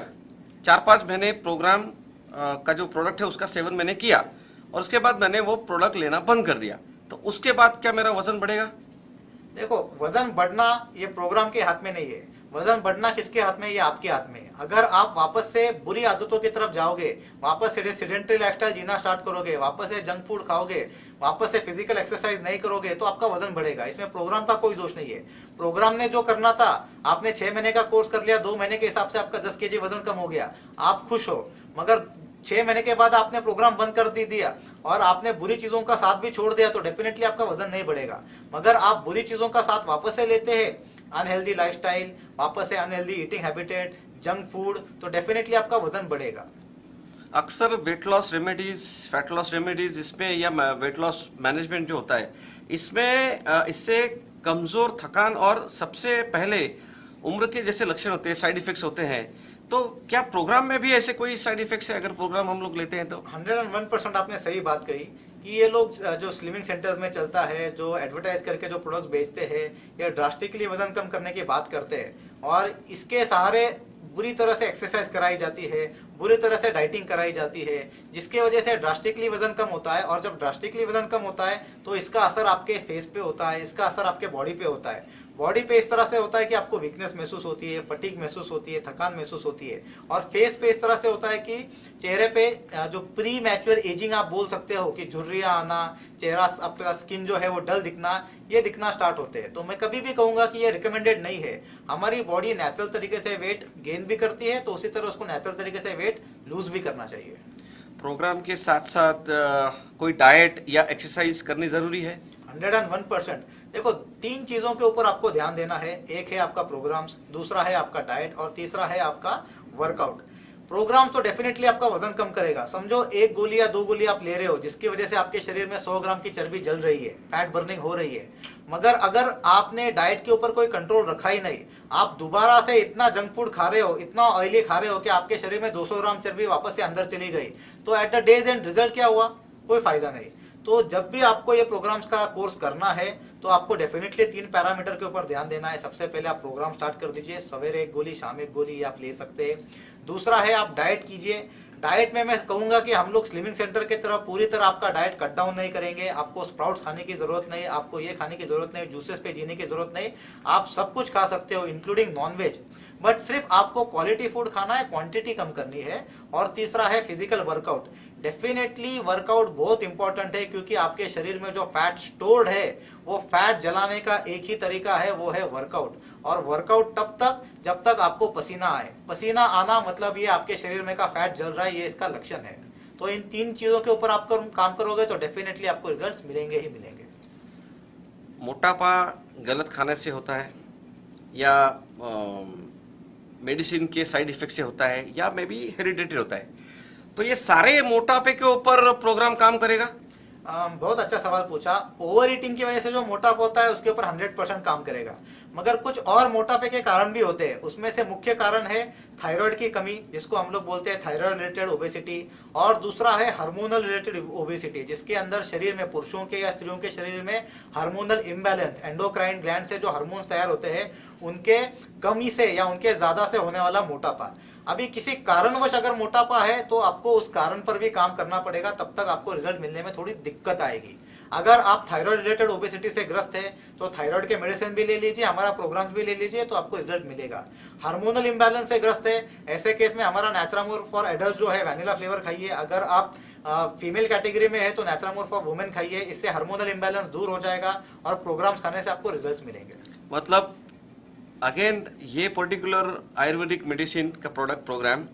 4-5 महीने प्रोग्राम का जो प्रोडक्ट है उसका सेवन मैंने किया और उसके बाद मैंने वो प्रोडक्ट लेना बंद कर दिया, तो उसके बाद क्या मेरा वजन बढ़ेगा? देखो, वजन बढ़ना ये प्रोग्राम के हाथ में नहीं है, वजन बढ़ना किसके हाथ में है? ये आपके हाथ में है। अगर आप वापस से बुरी आदतों की तरफ जाओगे, वापस से सेडेंटरी लाइफस्टाइल जीना स्टार्ट करोगे, वापस से जंक फूड खाओगे, वापस से फिजिकल एक्सरसाइज नहीं करोगे, तो आपका वजन बढ़ेगा। इसमें प्रोग्राम का कोई दोष नहीं है। प्रोग्राम ने जो करना था, आपने 6 महीने का कोर्स कर लिया, 2 महीने के हिसाब से आपका 10 kg वजन कम हो गया, आप खुश हो। मगर 6 महीने के बाद आपने प्रोग्राम बंद कर दिया और आपने बुरी चीजों का साथ भी छोड़ दिया, तो डेफिनेटली आपका वजन नहीं बढ़ेगा। मगर आप बुरी चीजों का साथ वापस से लेते हैं, अनहेल्दी लाइफस्टाइल, वापस से unhealthy eating habitat, junk food, तो डेफिनेटली आपका वजन बढ़ेगा। अक्सर weight loss remedies, fat loss remedies इसमें या वेट लॉस मैनेजमेंट जो होता है इसमें इससे कमजोर, थकान और सबसे पहले उम्र के जैसे लक्षण होते हैं, साइड इफेक्ट्स होते हैं, तो क्या प्रोग्राम में भी ऐसे कोई साइड इफेक्ट्स है अगर प्रोग्राम हम लोग लेते हैं तो? 101% आपने सही बात कही कि ये लोग जो स्लिमिंग सेंटर्स में चलता है, जो एडवर्टाइज करके जो प्रोडक्ट्स बेचते हैं, या ड्रास्टिकली वजन कम करने की बात करते हैं और इसके सहारे बुरी तरह से एक्सरसाइज कराई जाती है, बुरी तरह से डाइटिंग कराई जाती है, जिसके वजह से ड्रास्टिकली वजन कम होता है। और जब ड्रास्टिकली वजन कम होता है तो इसका असर आपके फेस पे होता है, इसका असर आपके बॉडी पे होता है। बॉडी पे इस तरह से होता है कि आपको वीकनेस महसूस होती है, फटीग महसूस होती है, थकान महसूस होती है। और फेस पे इस तरह से होता है कि चेहरे पे जो प्री मैच्योर एजिंग आप बोल सकते हो कि झुर्रियां आना, चेहरा आपका स्किन जो है वो डल दिखना, ये दिखना स्टार्ट होते हैं। तो मैं कभी भी कहूंगा कि ये रिकमेंडेड नहीं है। हमारी बॉडी नेचुरल तरीके से वेट गेन भी करती है, तो उसी तरह उसको नेचुरल तरीके से वेट लूज भी करना चाहिए। प्रोग्राम के साथ साथ कोई डाइट या एक्सरसाइज करनी जरूरी है? 101%। देखो, 3 चीजों के ऊपर आपको ध्यान देना है। एक है आपका प्रोग्राम्स, दूसरा है आपका डाइट और तीसरा है आपका वर्कआउट। प्रोग्राम्स तो डेफिनेटली आपका वजन कम करेगा। समझो 1 गोली या 2 गोली आप ले रहे हो, जिसकी वजह से आपके शरीर में 100 ग्राम की चर्बी जल रही है, फैट बर्निंग हो रही है। मगर अगर आपने डाइट के ऊपर कोई कंट्रोल रखा ही नहीं, आप दोबारा से इतना जंक फूड खा रहे हो, इतना ऑयली खा रहे हो कि आपके शरीर में 200 ग्राम चर्बी वापस से अंदर चली गई, तो at the days and result क्या हुआ? कोई फायदा नहीं। तो जब भी आपको ये प्रोग्राम्स का कोर्स करना है तो आपको डेफिनेटली 3 पैरामीटर के ऊपर ध्यान देना है। सबसे पहले आप प्रोग्राम स्टार्ट कर दीजिए, सवेरे 1 गोली, शाम 1 गोली आप ले सकते हैं। दूसरा है आप डाइट कीजिए। डाइट में मैं कहूंगा कि हम लोग स्लिमिंग सेंटर की तरफ पूरी तरह आपका डाइट कट डाउन नहीं करेंगे। आपको स्प्राउट्स खाने की जरूरत नहीं, आपको ये खाने की जरूरत नहीं, जूसेस पे जीने की जरूरत नहीं। आप सब कुछ खा सकते हो इंक्लूडिंग नॉनवेज, बट सिर्फ आपको क्वालिटी फूड खाना है, क्वांटिटी कम करनी है। और तीसरा है फिजिकल वर्कआउट। डेफिनेटली वर्कआउट बहुत इंपॉर्टेंट है, क्योंकि आपके शरीर में जो फैट स्टोर्ड है वो फैट जलाने का एक ही तरीका है, वो है वर्कआउट। और वर्कआउट तब तक जब तक आपको पसीना आए। पसीना आना मतलब ये आपके शरीर में का फैट जल रहा है, ये इसका लक्षण है। तो इन 3 चीजों के ऊपर आप काम करोगे तो डेफिनेटली आपको रिजल्ट्स मिलेंगे ही मिलेंगे। मोटापा गलत खाने से होता है या मेडिसिन के साइड इफेक्ट से होता है या मे बी हेरिडिटरी होता है, तो ये सारे मोटापे के ऊपर प्रोग्राम काम करेगा? बहुत अच्छा सवाल पूछा। ओवर ईटिंग की वजह से जो मोटापा होता है उसके ऊपर 100% काम करेगा। मगर कुछ और मोटापे के कारण भी होते हैं। उसमें से मुख्य कारण है थायराइड की कमी, जिसको हम लोग बोलते हैं थायराइड रिलेटेड ओबेसिटी। और दूसरा है हार्मोनल रिलेटेड ओबेसिटी, जिसके अंदर शरीर में, पुरुषों के या स्त्रियों के शरीर में हार्मोनल इम्बैलेंस, एंडोक्राइन ग्लैंड से जो हार्मोन्स तैयार होते हैं उनके कमी से या उनके ज्यादा से होने वाला मोटापा। अभी किसी कारणवश अगर मोटापा है तो आपको उस कारण पर भी काम करना पड़ेगा, तब तक आपको रिजल्ट मिलने में थोड़ी दिक्कत आएगी। अगर आप थायराइड रिलेटेड ओबेसिटी से ग्रस्त है तो थायराइड के मेडिसिन भी ले लीजिए, हमारा प्रोग्राम्स भी ले लीजिए, तो आपको रिजल्ट मिलेगा। हार्मोनल इंबैलेंस से ग्रस्त है, ऐसे केस में हमारा नेचुरामोर फॉर एडल्ट जो है वैनिला फ्लेवर खाइए। अगर आप फीमेल कैटेगरी में है तो नेचुरामोर फॉर वुमेन खाइए। इससे हार्मोनल इंबैलेंस दूर हो जाएगा और प्रोग्राम्स खाने से आपको रिजल्ट मिलेंगे। मतलब अगेन ये पर्टिकुलर आयुर्वेदिक मेडिसिन का प्रोडक्ट प्रोग्राम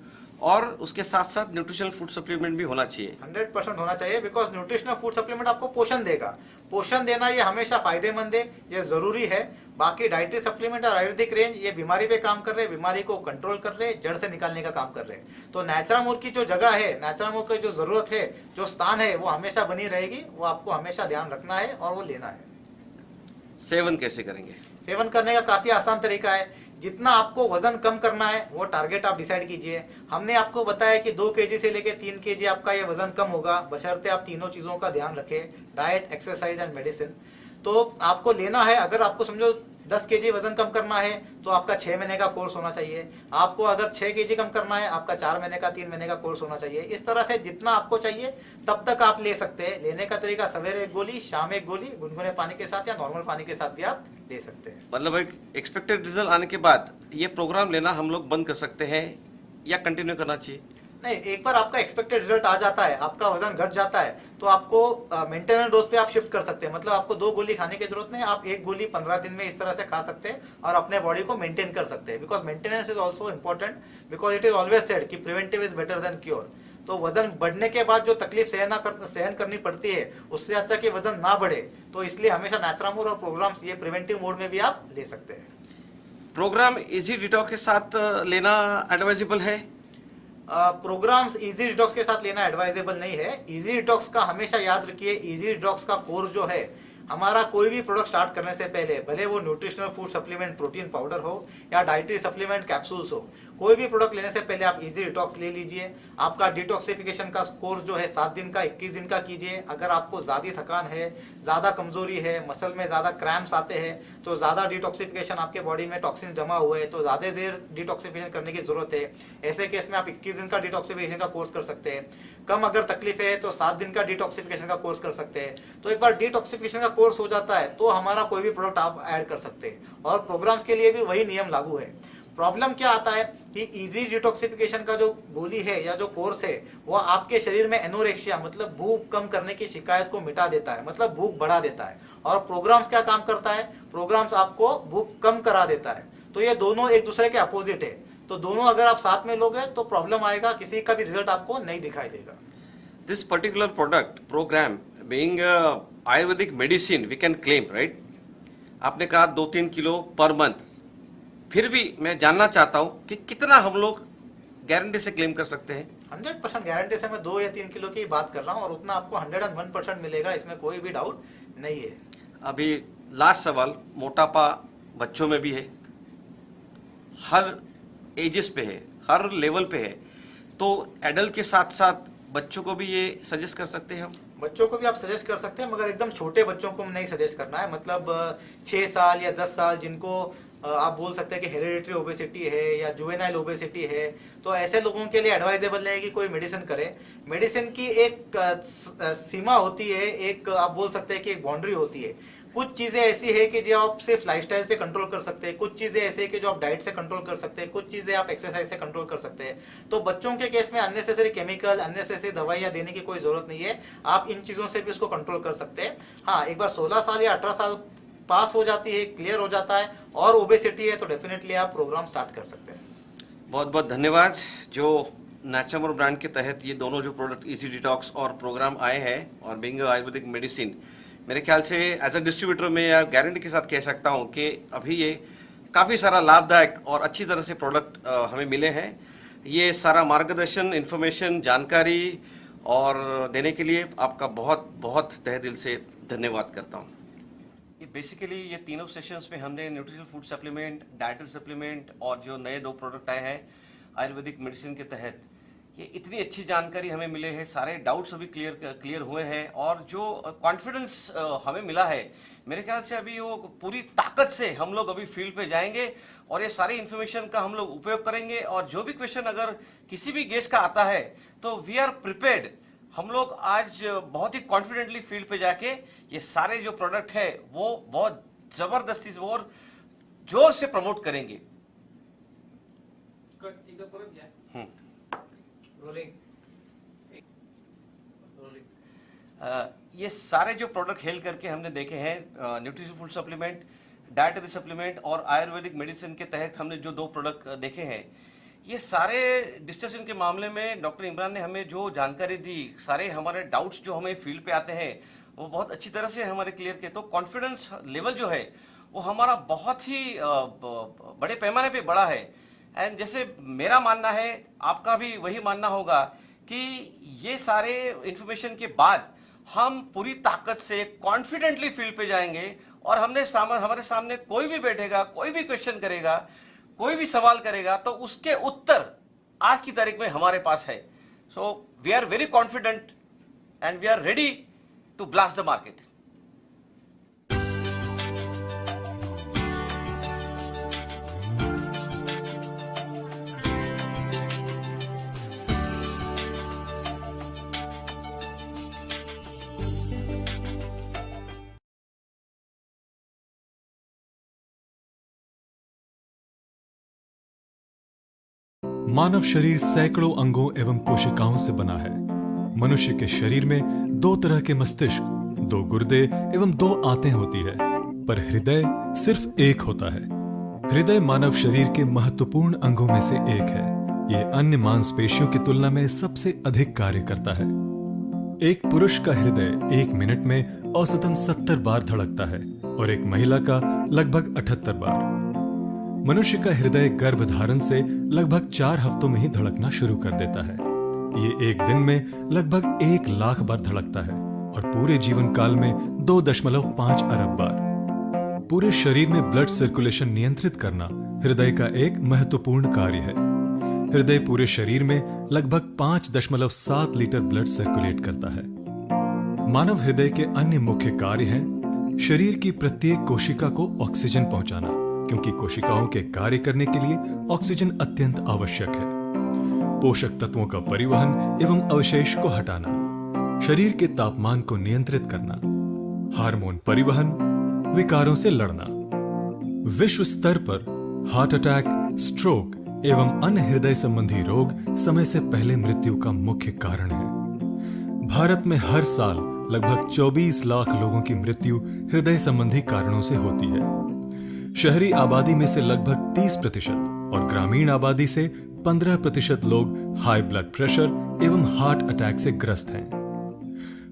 और उसके साथ साथ न्यूट्रिशनल फूड सप्लीमेंट भी होना चाहिए। 100% होना चाहिए, बिकॉज न्यूट्रिशनल फूड सप्लीमेंट आपको पोषण देगा। पोषण देना ये हमेशा फायदेमंद है, ये जरूरी है। बाकी डाइटरी सप्लीमेंट और आयुर्वेदिक रेंज ये बीमारी पे काम कर रहे हैं, बीमारी को कंट्रोल कर रहे हैं, जड़ से निकालने का काम कर रहे हैं। तो नेचुरामोर की जो जगह है, नेचुरामोर की जो जरूरत है, जो स्थान है, वो हमेशा बनी रहेगी। वो आपको हमेशा ध्यान रखना है और वो लेना है। सेवन कैसे करेंगे? सेवन करने का काफी आसान तरीका है। जितना आपको वजन कम करना है वो टारगेट आप डिसाइड कीजिए। हमने आपको बताया कि 2 kg से लेके 3 kg आपका ये वजन कम होगा, बशर्ते आप तीनों चीजों का ध्यान रखें, डाइट, एक्सरसाइज एंड मेडिसिन। तो आपको लेना है, अगर आपको समझो 10 केजी वजन कम करना है तो आपका 6 महीने का कोर्स होना चाहिए। आपको अगर 6 केजी कम करना है, आपका 4 महीने का 3 महीने का कोर्स होना चाहिए। इस तरह से जितना आपको चाहिए तब तक आप ले सकते हैं। लेने का तरीका सवेरे 1 गोली, शाम 1 गोली, गुनगुने पानी के साथ या नॉर्मल पानी के साथ भी आप ले सकते हैं। मतलब एक एक्सपेक्टेड रिजल्ट आने के बाद ये प्रोग्राम लेना हम लोग बंद कर सकते हैं या कंटिन्यू करना चाहिए? नहीं, एक बार आपका एक्सपेक्टेड रिजल्ट आ जाता है, आपका वजन घट जाता है, तो आपको मेंटेनेंस डोज पे आप शिफ्ट कर सकते हैं। मतलब आपको 2 गोली खाने की जरूरत नहीं, आप 1 गोली 15 दिन में इस तरह से खा सकते हैं और अपने बॉडी को मेंटेन कर सकते हैं। Because maintenance is also important, because it is always said कि preventive is better than cure. तो वजन बढ़ने के बाद जो तकलीफ सहन करनी पड़ती है, उससे अच्छा कि वजन ना बढ़े। तो इसलिए हमेशा नैचुरामोर और प्रोग्राम्स ये प्रिवेंटिव मोड में भी आप ले सकते हैं। प्रोग्राम इजी डिटॉक्स के साथ लेना एडवाइजेबल है? प्रोग्राम्स इजी डिटॉक्स के साथ लेना एडवाइजेबल नहीं है। इजी डिटॉक्स का हमेशा याद रखिए, इजी डिटॉक्स का कोर्स जो है, हमारा कोई भी प्रोडक्ट स्टार्ट करने से पहले, भले वो nutritional food supplement protein powder हो या डाइटरी सप्लीमेंट कैप्सूल्स हो, कोई भी प्रोडक्ट लेने से पहले आप इजी डिटॉक्स ले लीजिए। आपका डिटॉक्सिफिकेशन का कोर्स जो है 7 दिन का 21 दिन का कीजिए। अगर आपको ज़्यादा थकान है, ज़्यादा कमजोरी है, मसल में ज़्यादा क्रैम्प्स आते हैं, तो ज़्यादा डिटॉक्सिफिकेशन, आपके बॉडी में टॉक्सिन जमा हुए है तो ज़्यादा देर डिटॉक्सिफिकेशन करने की जरूरत है। ऐसे केस में आप 21 दिन का डिटॉक्सिफिकेशन का कोर्स कर सकते हैं। कम अगर तकलीफ है तो 7 दिन का डिटॉक्सिफिकेशन का कोर्स कर सकते हैं। तो एक बार डिटॉक्सिफिकेशन का कोर्स हो जाता है तो हमारा कोई भी प्रोडक्ट आप ऐड कर सकते हैं। और प्रोग्राम्स के लिए भी वही नियम लागू है। प्रॉब्लम क्या आता है कि इजी डिटॉक्सिफिकेशन का जो गोली है या जो कोर्स है, वो आपके शरीर में एनोरेक्सिया मतलब भूख कम करने की शिकायत को मिटा देता है, मतलब भूख बढ़ा देता है। और प्रोग्राम्स क्या काम करता है? प्रोग्राम्स आपको भूख कम करा देता है। तो ये दोनों एक दूसरे के अपोजिट है। तो दोनों अगर आप साथ में लोगे तो प्रॉब्लम आएगा, किसी का भी रिजल्ट आपको नहीं दिखाई देगा। This particular product program being a Ayurvedic medicine, we can claim, right? आपने कहा 2-3 किलो पर मंथ, फिर भी मैं जानना चाहता हूं कि कितना हम लोग गारंटी से क्लेम कर सकते हैं? 100% गारंटी से मैं 2 या 3 किलो की बात कर रहा हूं और उतना आपको 101% मिलेगा, इसमें कोई भी डाउट नहीं है। अभी लास्ट सवाल, मोटापा बच्चों में भी है, हर एजेस पे है, हर लेवल पे है, तो एडल्ट के साथ साथ बच्चों को भी ये सजेस्ट कर सकते हैं हम? बच्चों को भी आप सजेस्ट कर सकते हैं, मगर एकदम छोटे बच्चों को नहीं सजेस्ट करना है। मतलब 6 साल या 10 साल जिनको आप बोल सकते हैं कि हेरिडिटरी ओबेसिटी है या जुवेनाइल ओबेसिटी है, तो ऐसे लोगों के लिए एडवाइजेबल नहीं है कि कोई मेडिसिन करे। मेडिसिन की एक सीमा होती है, एक आप बोल सकते हैं कि एक बाउंड्री होती है। कुछ चीजें ऐसी है कि जो आप सिर्फ लाइफस्टाइल पे कंट्रोल कर सकते हैं, कुछ चीजें ऐसी है कि जो आप डाइट से कंट्रोल कर सकते हैं, कुछ चीजें आप एक्सरसाइज से कंट्रोल कर सकते हैं। तो बच्चों के केस में अननेसेसरी केमिकल, अननेसेसरी दवाइयां देने की कोई जरूरत नहीं है। आप इन चीजों से भी उसको कंट्रोल कर सकते हैं। हाँ, एक बार 16 साल या 18 साल पास हो जाती है, क्लियर हो जाता है और ओबेसिटी है, तो डेफिनेटली आप प्रोग्राम स्टार्ट कर सकते हैं। बहुत बहुत धन्यवाद। जो नेचुरल ब्रांड के तहत ये दोनों जो प्रोडक्ट इजी डिटॉक्स और प्रोग्राम आए हैं, और बीइंग आयुर्वेदिक मेडिसिन, मेरे ख्याल से एज अ डिस्ट्रीब्यूटर में या गारंटी के साथ कह सकता हूं कि अभी ये काफ़ी सारा लाभदायक और अच्छी तरह से प्रोडक्ट हमें मिले हैं। ये सारा मार्गदर्शन, इन्फॉर्मेशन, जानकारी और देने के लिए आपका बहुत बहुत तहे दिल से धन्यवाद करता हूं। ये बेसिकली ये तीनों सेशंस में हमने nutritional food supplement, dietary supplement और जो नए 2 प्रोडक्ट आए हैं आयुर्वेदिक मेडिसिन के तहत, ये इतनी अच्छी जानकारी हमें मिले हैं, सारे डाउट्स अभी क्लियर हुए हैं और जो कॉन्फिडेंस हमें मिला है, मेरे ख्याल से अभी वो पूरी ताकत से हम लोग अभी फील्ड पे जाएंगे और ये सारी इन्फॉर्मेशन का हम लोग उपयोग करेंगे। और जो भी क्वेश्चन अगर किसी भी गेस्ट का आता है तो वी आर प्रिपेयर्ड। हम लोग आज बहुत ही कॉन्फिडेंटली फील्ड पे जाके ये सारे जो प्रोडक्ट है वो बहुत जबरदस्ती से और जोर से प्रमोट करेंगे। ये सारे जो प्रोडक्ट हेल करके हमने देखे हैं, nutritional food supplement, dietary supplement और आयुर्वेदिक मेडिसिन के तहत हमने जो 2 प्रोडक्ट देखे हैं, ये सारे डिस्कशन के मामले में डॉक्टर इमरान ने हमें जो जानकारी दी, सारे हमारे डाउट्स जो हमें फील्ड पे आते हैं वो बहुत अच्छी तरह से हमारे क्लियर किए। तो कॉन्फिडेंस लेवल जो है वो हमारा बहुत ही बड़े पैमाने पे बड़ा है। एंड जैसे मेरा मानना है, आपका भी वही मानना होगा कि ये सारे इंफॉर्मेशन के बाद हम पूरी ताकत से कॉन्फिडेंटली फील्ड पे जाएंगे और हमारे सामने कोई भी बैठेगा, कोई भी क्वेश्चन करेगा, कोई भी सवाल करेगा, तो उसके उत्तर आज की तारीख में हमारे पास है। So we are very confident and we are ready to blast the market. मानव शरीर सैकड़ों अंगों एवं कोशिकाओं से बना है। मनुष्य के शरीर में 2 तरह के मस्तिष्क, 2 गुर्दे एवं 2 आंतें होती है, पर हृदय सिर्फ एक होता है। हृदय मानव शरीर के महत्वपूर्ण अंगों में से एक है। यह अन्य मांसपेशियों की तुलना में सबसे अधिक कार्य करता है। एक पुरुष का हृदय 1 मिनट में औसतन 70 बार धड़कता है और एक महिला का लगभग 78 बार। मनुष्य का हृदय गर्भधारण से लगभग 4 हफ्तों में ही धड़कना शुरू कर देता है। ये एक दिन में लगभग 1 लाख बार धड़कता है और पूरे जीवन काल में 2.5 अरब बार। पूरे शरीर में ब्लड सर्कुलेशन नियंत्रित करना हृदय का एक महत्वपूर्ण कार्य है। हृदय पूरे शरीर में लगभग 5.7 लीटर ब्लड सर्कुलेट करता है। मानव हृदय के अन्य मुख्य कार्य हैं शरीर की प्रत्येक कोशिका को ऑक्सीजन पहुंचाना, क्योंकि कोशिकाओं के कार्य करने के लिए ऑक्सीजन अत्यंत आवश्यक है। पोषक तत्वों का परिवहन एवं अवशेष को हटाना, शरीर के तापमान को नियंत्रित करना, हार्मोन परिवहन, विकारों से लड़ना। विश्व स्तर पर हार्ट अटैक, स्ट्रोक एवं अन्य हृदय संबंधी रोग समय से पहले मृत्यु का मुख्य कारण है। भारत में हर साल लगभग 24 लाख लोगों की मृत्यु हृदय संबंधी कारणों से होती है। शहरी आबादी में से लगभग 30% और ग्रामीण आबादी से 15% लोग हाई ब्लड प्रेशर एवं हार्ट अटैक से ग्रस्त हैं।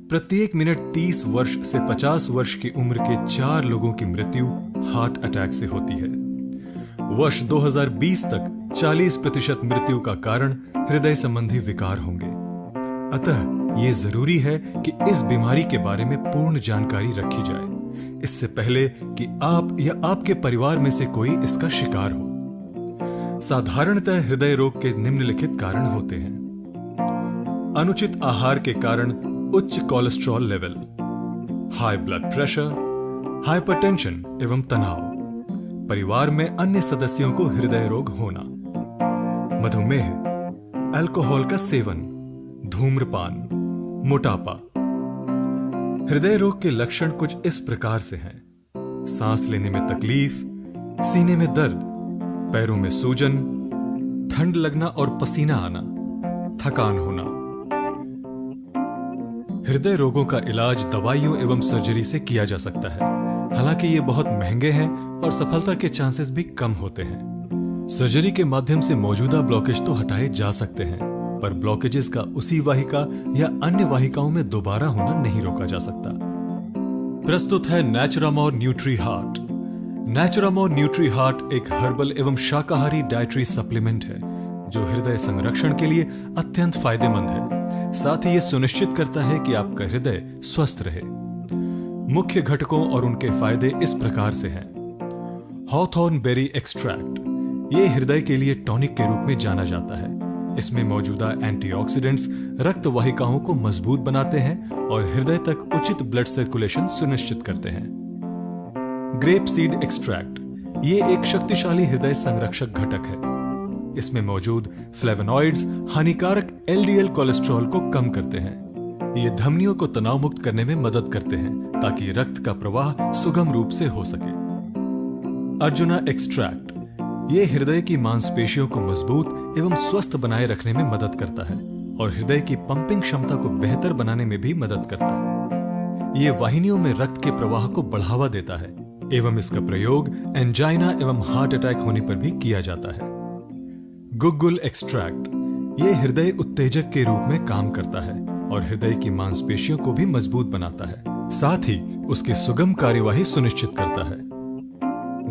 प्रत्येक मिनट 30 वर्ष से 50 वर्ष की उम्र के 4 लोगों की मृत्यु हार्ट अटैक से होती है। वर्ष 2020 तक 40% मृत्यु का कारण हृदय संबंधी विकार होंगे। अतः यह जरूरी है कि इस बीमारी के बारे में पूर्ण जानकारी रखी जाए, इससे पहले कि आप या आपके परिवार में से कोई इसका शिकार हो। साधारणतः हृदय रोग के निम्नलिखित कारण होते हैं। अनुचित आहार के कारण उच्च cholesterol level, high blood pressure, hypertension एवं तनाव, परिवार में अन्य सदस्यों को हृदय रोग होना, मधुमेह, अल्कोहल का सेवन, धूम्रपान, मोटापा। हृदय रोग के लक्षण कुछ इस प्रकार से हैं: सांस लेने में तकलीफ, सीने में दर्द, पैरों में सूजन, ठंड लगना और पसीना आना, थकान होना। हृदय रोगों का इलाज दवाइयों एवं सर्जरी से किया जा सकता है, हालांकि ये बहुत महंगे हैं और सफलता के चांसेस भी कम होते हैं। सर्जरी के माध्यम से मौजूदा ब्लॉकेज तो हटाए जा सकते हैं, पर ब्लॉकेजेस का उसी वाहिका या अन्य वाहिकाओं में दोबारा होना नहीं रोका जा सकता। प्रस्तुत है नेचुरामोर न्यूट्री हार्ट। नेचुरामोर न्यूट्री हार्ट एक हर्बल एवं शाकाहारी डाइटरी सप्लीमेंट है जो हृदय संरक्षण के लिए अत्यंत फायदेमंद है। साथ ही ये सुनिश्चित करता है कि आपका हृदय स्वस्थ रहे। मुख्य घटकों और उनके फायदे इस प्रकार से हैं। हॉथॉर्न बेरी एक्सट्रैक्ट, ये हृदय के लिए टॉनिक के रूप में जाना जाता है। इसमें मौजूदा एंटीऑक्सीडेंट्स रक्त वाहिकाओं को मजबूत बनाते हैं और हृदय तक उचित ब्लड सर्कुलेशन सुनिश्चित करते हैं। ग्रेप सीड एक्सट्रैक्ट, ये एक शक्तिशाली हृदय संरक्षक घटक है। इसमें मौजूद फ्लेवोनॉइड्स हानिकारक एलडीएल कोलेस्ट्रॉल को कम करते हैं। ये धमनियों को तनाव मुक्त करने में मदद करते हैं ताकि रक्त का प्रवाह सुगम रूप से हो सके। अर्जुना एक्सट्रैक्ट, ये हृदय की मांसपेशियों को मजबूत एवं स्वस्थ बनाए रखने में मदद करता है और हृदय की पंपिंग क्षमता को बेहतर बनाने में भी मदद करता है। ये वाहिनियों में रक्त के प्रवाह को बढ़ावा देता है एवं इसका प्रयोग एंजाइना एवं हार्ट अटैक होने पर भी किया जाता है। गुग्गुल एक्सट्रैक्ट, ये हृदय उत्तेजक के रूप में काम करता है और हृदय की मांसपेशियों को भी मजबूत बनाता है, साथ ही उसकी सुगम कार्यवाही सुनिश्चित करता है।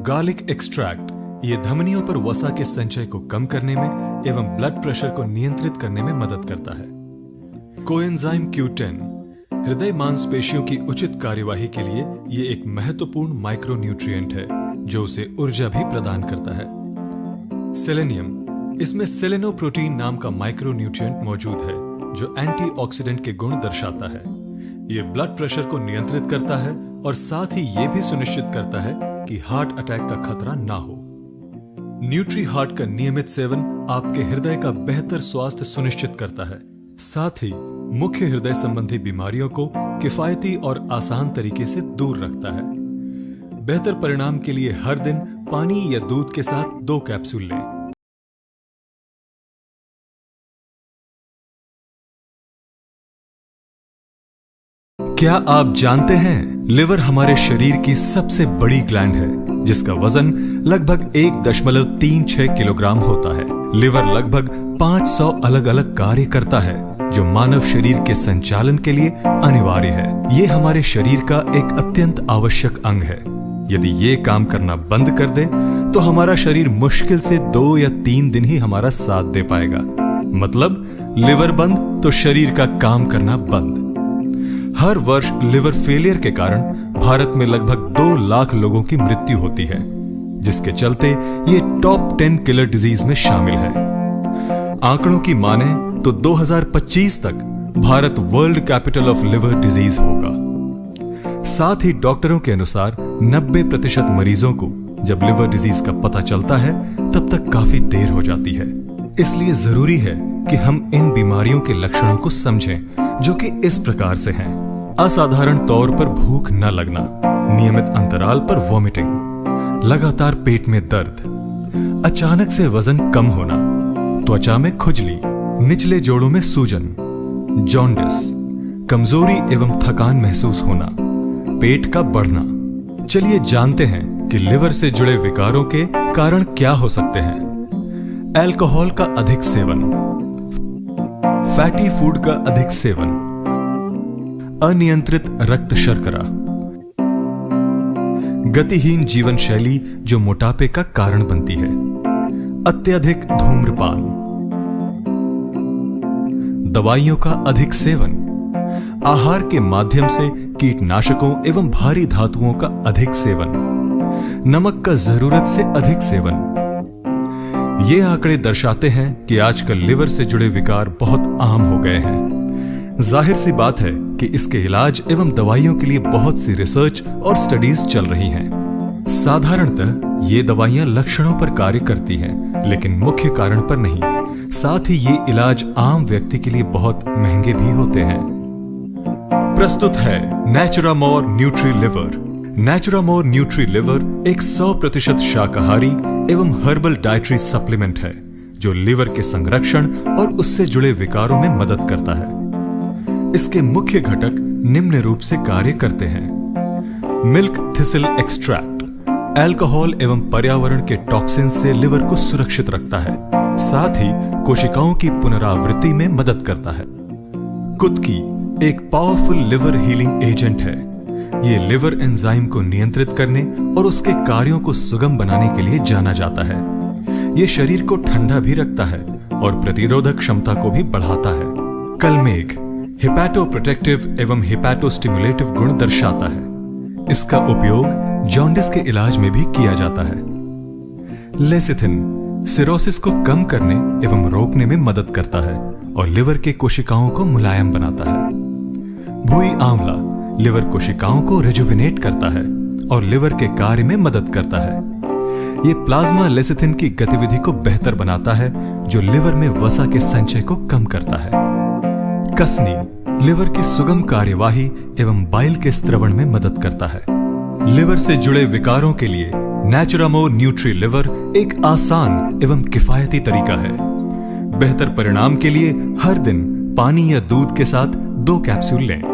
गार्लिक एक्सट्रैक्ट, ये धमनियों पर वसा के संचय को कम करने में एवं ब्लड प्रेशर को नियंत्रित करने में मदद करता है। कोएंजाइम Q10, हृदय मांसपेशियों की उचित कार्यवाही के लिए ये एक महत्वपूर्ण माइक्रोन्यूट्रिएंट है जो उसे ऊर्जा भी प्रदान करता है। सेलेनियम, इसमें सेलेनोप्रोटीन नाम का माइक्रोन्यूट्रिएंट मौजूद है जो एंटीऑक्सीडेंट के गुण दर्शाता है। यह ब्लड प्रेशर को नियंत्रित करता है और साथ ही यह भी सुनिश्चित करता है कि हार्ट अटैक का खतरा ना हो। न्यूट्री हार्ट का नियमित सेवन आपके हृदय का बेहतर स्वास्थ्य सुनिश्चित करता है, साथ ही मुख्य हृदय संबंधी बीमारियों को किफायती और आसान तरीके से दूर रखता है। बेहतर परिणाम के लिए हर दिन पानी या दूध के साथ 2 कैप्सूल लें। क्या आप जानते हैं लिवर हमारे शरीर की सबसे बड़ी ग्लैंड है, जिसका वजन लगभग 1.36 किलोग्राम होता है। लिवर लगभग 500 अलग अलग कार्य करता है जो मानव शरीर के संचालन के लिए अनिवार्य है। ये हमारे शरीर का एक अत्यंत आवश्यक अंग है। यदि ये काम करना बंद कर दे तो हमारा शरीर मुश्किल से 2 या 3 दिन ही हमारा साथ दे पाएगा। मतलब लिवर बंद तो शरीर का काम करना बंद। हर वर्ष लिवर फेलियर के कारण भारत में लगभग 2 लाख लोगों की मृत्यु होती है, जिसके चलते ये टॉप 10 किलर डिजीज में शामिल है। आंकड़ों की माने तो 2025 तक Bharat world capital of liver disease होगा। साथ ही डॉक्टरों के अनुसार 90% मरीजों को जब लिवर डिजीज का पता चलता है तब तक काफी देर हो जाती है। इसलिए जरूरी है कि हम इन बीमारियों के लक्षणों को समझें, जो कि इस प्रकार से हैं। असाधारण तौर पर भूख न लगना, नियमित अंतराल पर वॉमिटिंग, लगातार पेट में दर्द, अचानक से वजन कम होना, त्वचा में खुजली, निचले जोड़ों में सूजन, जॉन्डिस, कमजोरी एवं थकान महसूस होना, पेट का बढ़ना। चलिए जानते हैं कि लिवर से जुड़े विकारों के कारण क्या हो सकते हैं। अल्कोहल का अधिक सेवन, फैटी फूड का अधिक सेवन, अनियंत्रित रक्त शर्करा, गतिहीन जीवन शैली जो मोटापे का कारण बनती है, अत्यधिक धूम्रपान, दवाइयों का अधिक सेवन, आहार के माध्यम से कीटनाशकों एवं भारी धातुओं का अधिक सेवन, नमक का जरूरत से अधिक सेवन। ये आंकड़े दर्शाते हैं कि आजकल लिवर से जुड़े विकार बहुत आम हो गए हैं। जाहिर सी बात है कि इसके इलाज एवं दवाइयों के लिए बहुत सी रिसर्च और स्टडीज चल रही हैं। साधारणतः ये दवाइयां लक्षणों पर कार्य करती हैं, लेकिन मुख्य कारण पर नहीं। साथ ही ये इलाज आम व्यक्ति के लिए बहुत महंगे भी होते हैं। प्रस्तुत है नेचुरामोर न्यूट्री लिवर। नेचुरामोर न्यूट्री लिवर एक 100% शाकाहारी एवं हर्बल डाइटरी सप्लीमेंट है, जो लिवर के संरक्षण और उससे जुड़े विकारों में मदद करता है। इसके मुख्य घटक निम्न रूप से कार्य करते हैं। मिल्क थिसिल एक्सट्रैक्ट अल्कोहल एवं पर्यावरण के टॉक्सिन से लिवर को सुरक्षित रखता है, साथ ही कोशिकाओं की पुनरावृत्ति में मदद करता है। कुत्की एक पावरफुल लिवर हीलिंग एजेंट है। ये लिवर एंजाइम को नियंत्रित करने और उसके कार्यों को सुगम बनाने के लिए जाना जाता है। ये शरीर को ठंडा भी रखता है और प्रतिरोधक क्षमता को भी बढ़ाता है। कलमेघ हिपैटोप्रोटेक्टिव एवं हिपैटोस्टिमुलेटिव गुण दर्शाता है। इसका उपयोग जॉन्डिस के इलाज में भी किया जाता है। लेसिथिन सिरोसिस को कम करने एवं रोकने में मदद करता है और लिवर के कोशिकाओं को मुलायम बनाता है। भुई आंवला लिवर कोशिकाओं को रेजुविनेट करता है और लिवर के कार्य में मदद करता है। ये प्लाज्मा लेसिथिन की गतिविधि को बेहतर बनाता है, जो लिवर में वसा के संचय को कम करता है। कसनी लिवर की सुगम कार्यवाही एवं बाइल के स्त्रवण में मदद करता है। लिवर से जुड़े विकारों के लिए नेचुरामोर न्यूट्री लिवर एक आसान एवं किफायती तरीका है। बेहतर परिणाम के लिए हर दिन पानी या दूध के साथ 2 कैप्सूल लें।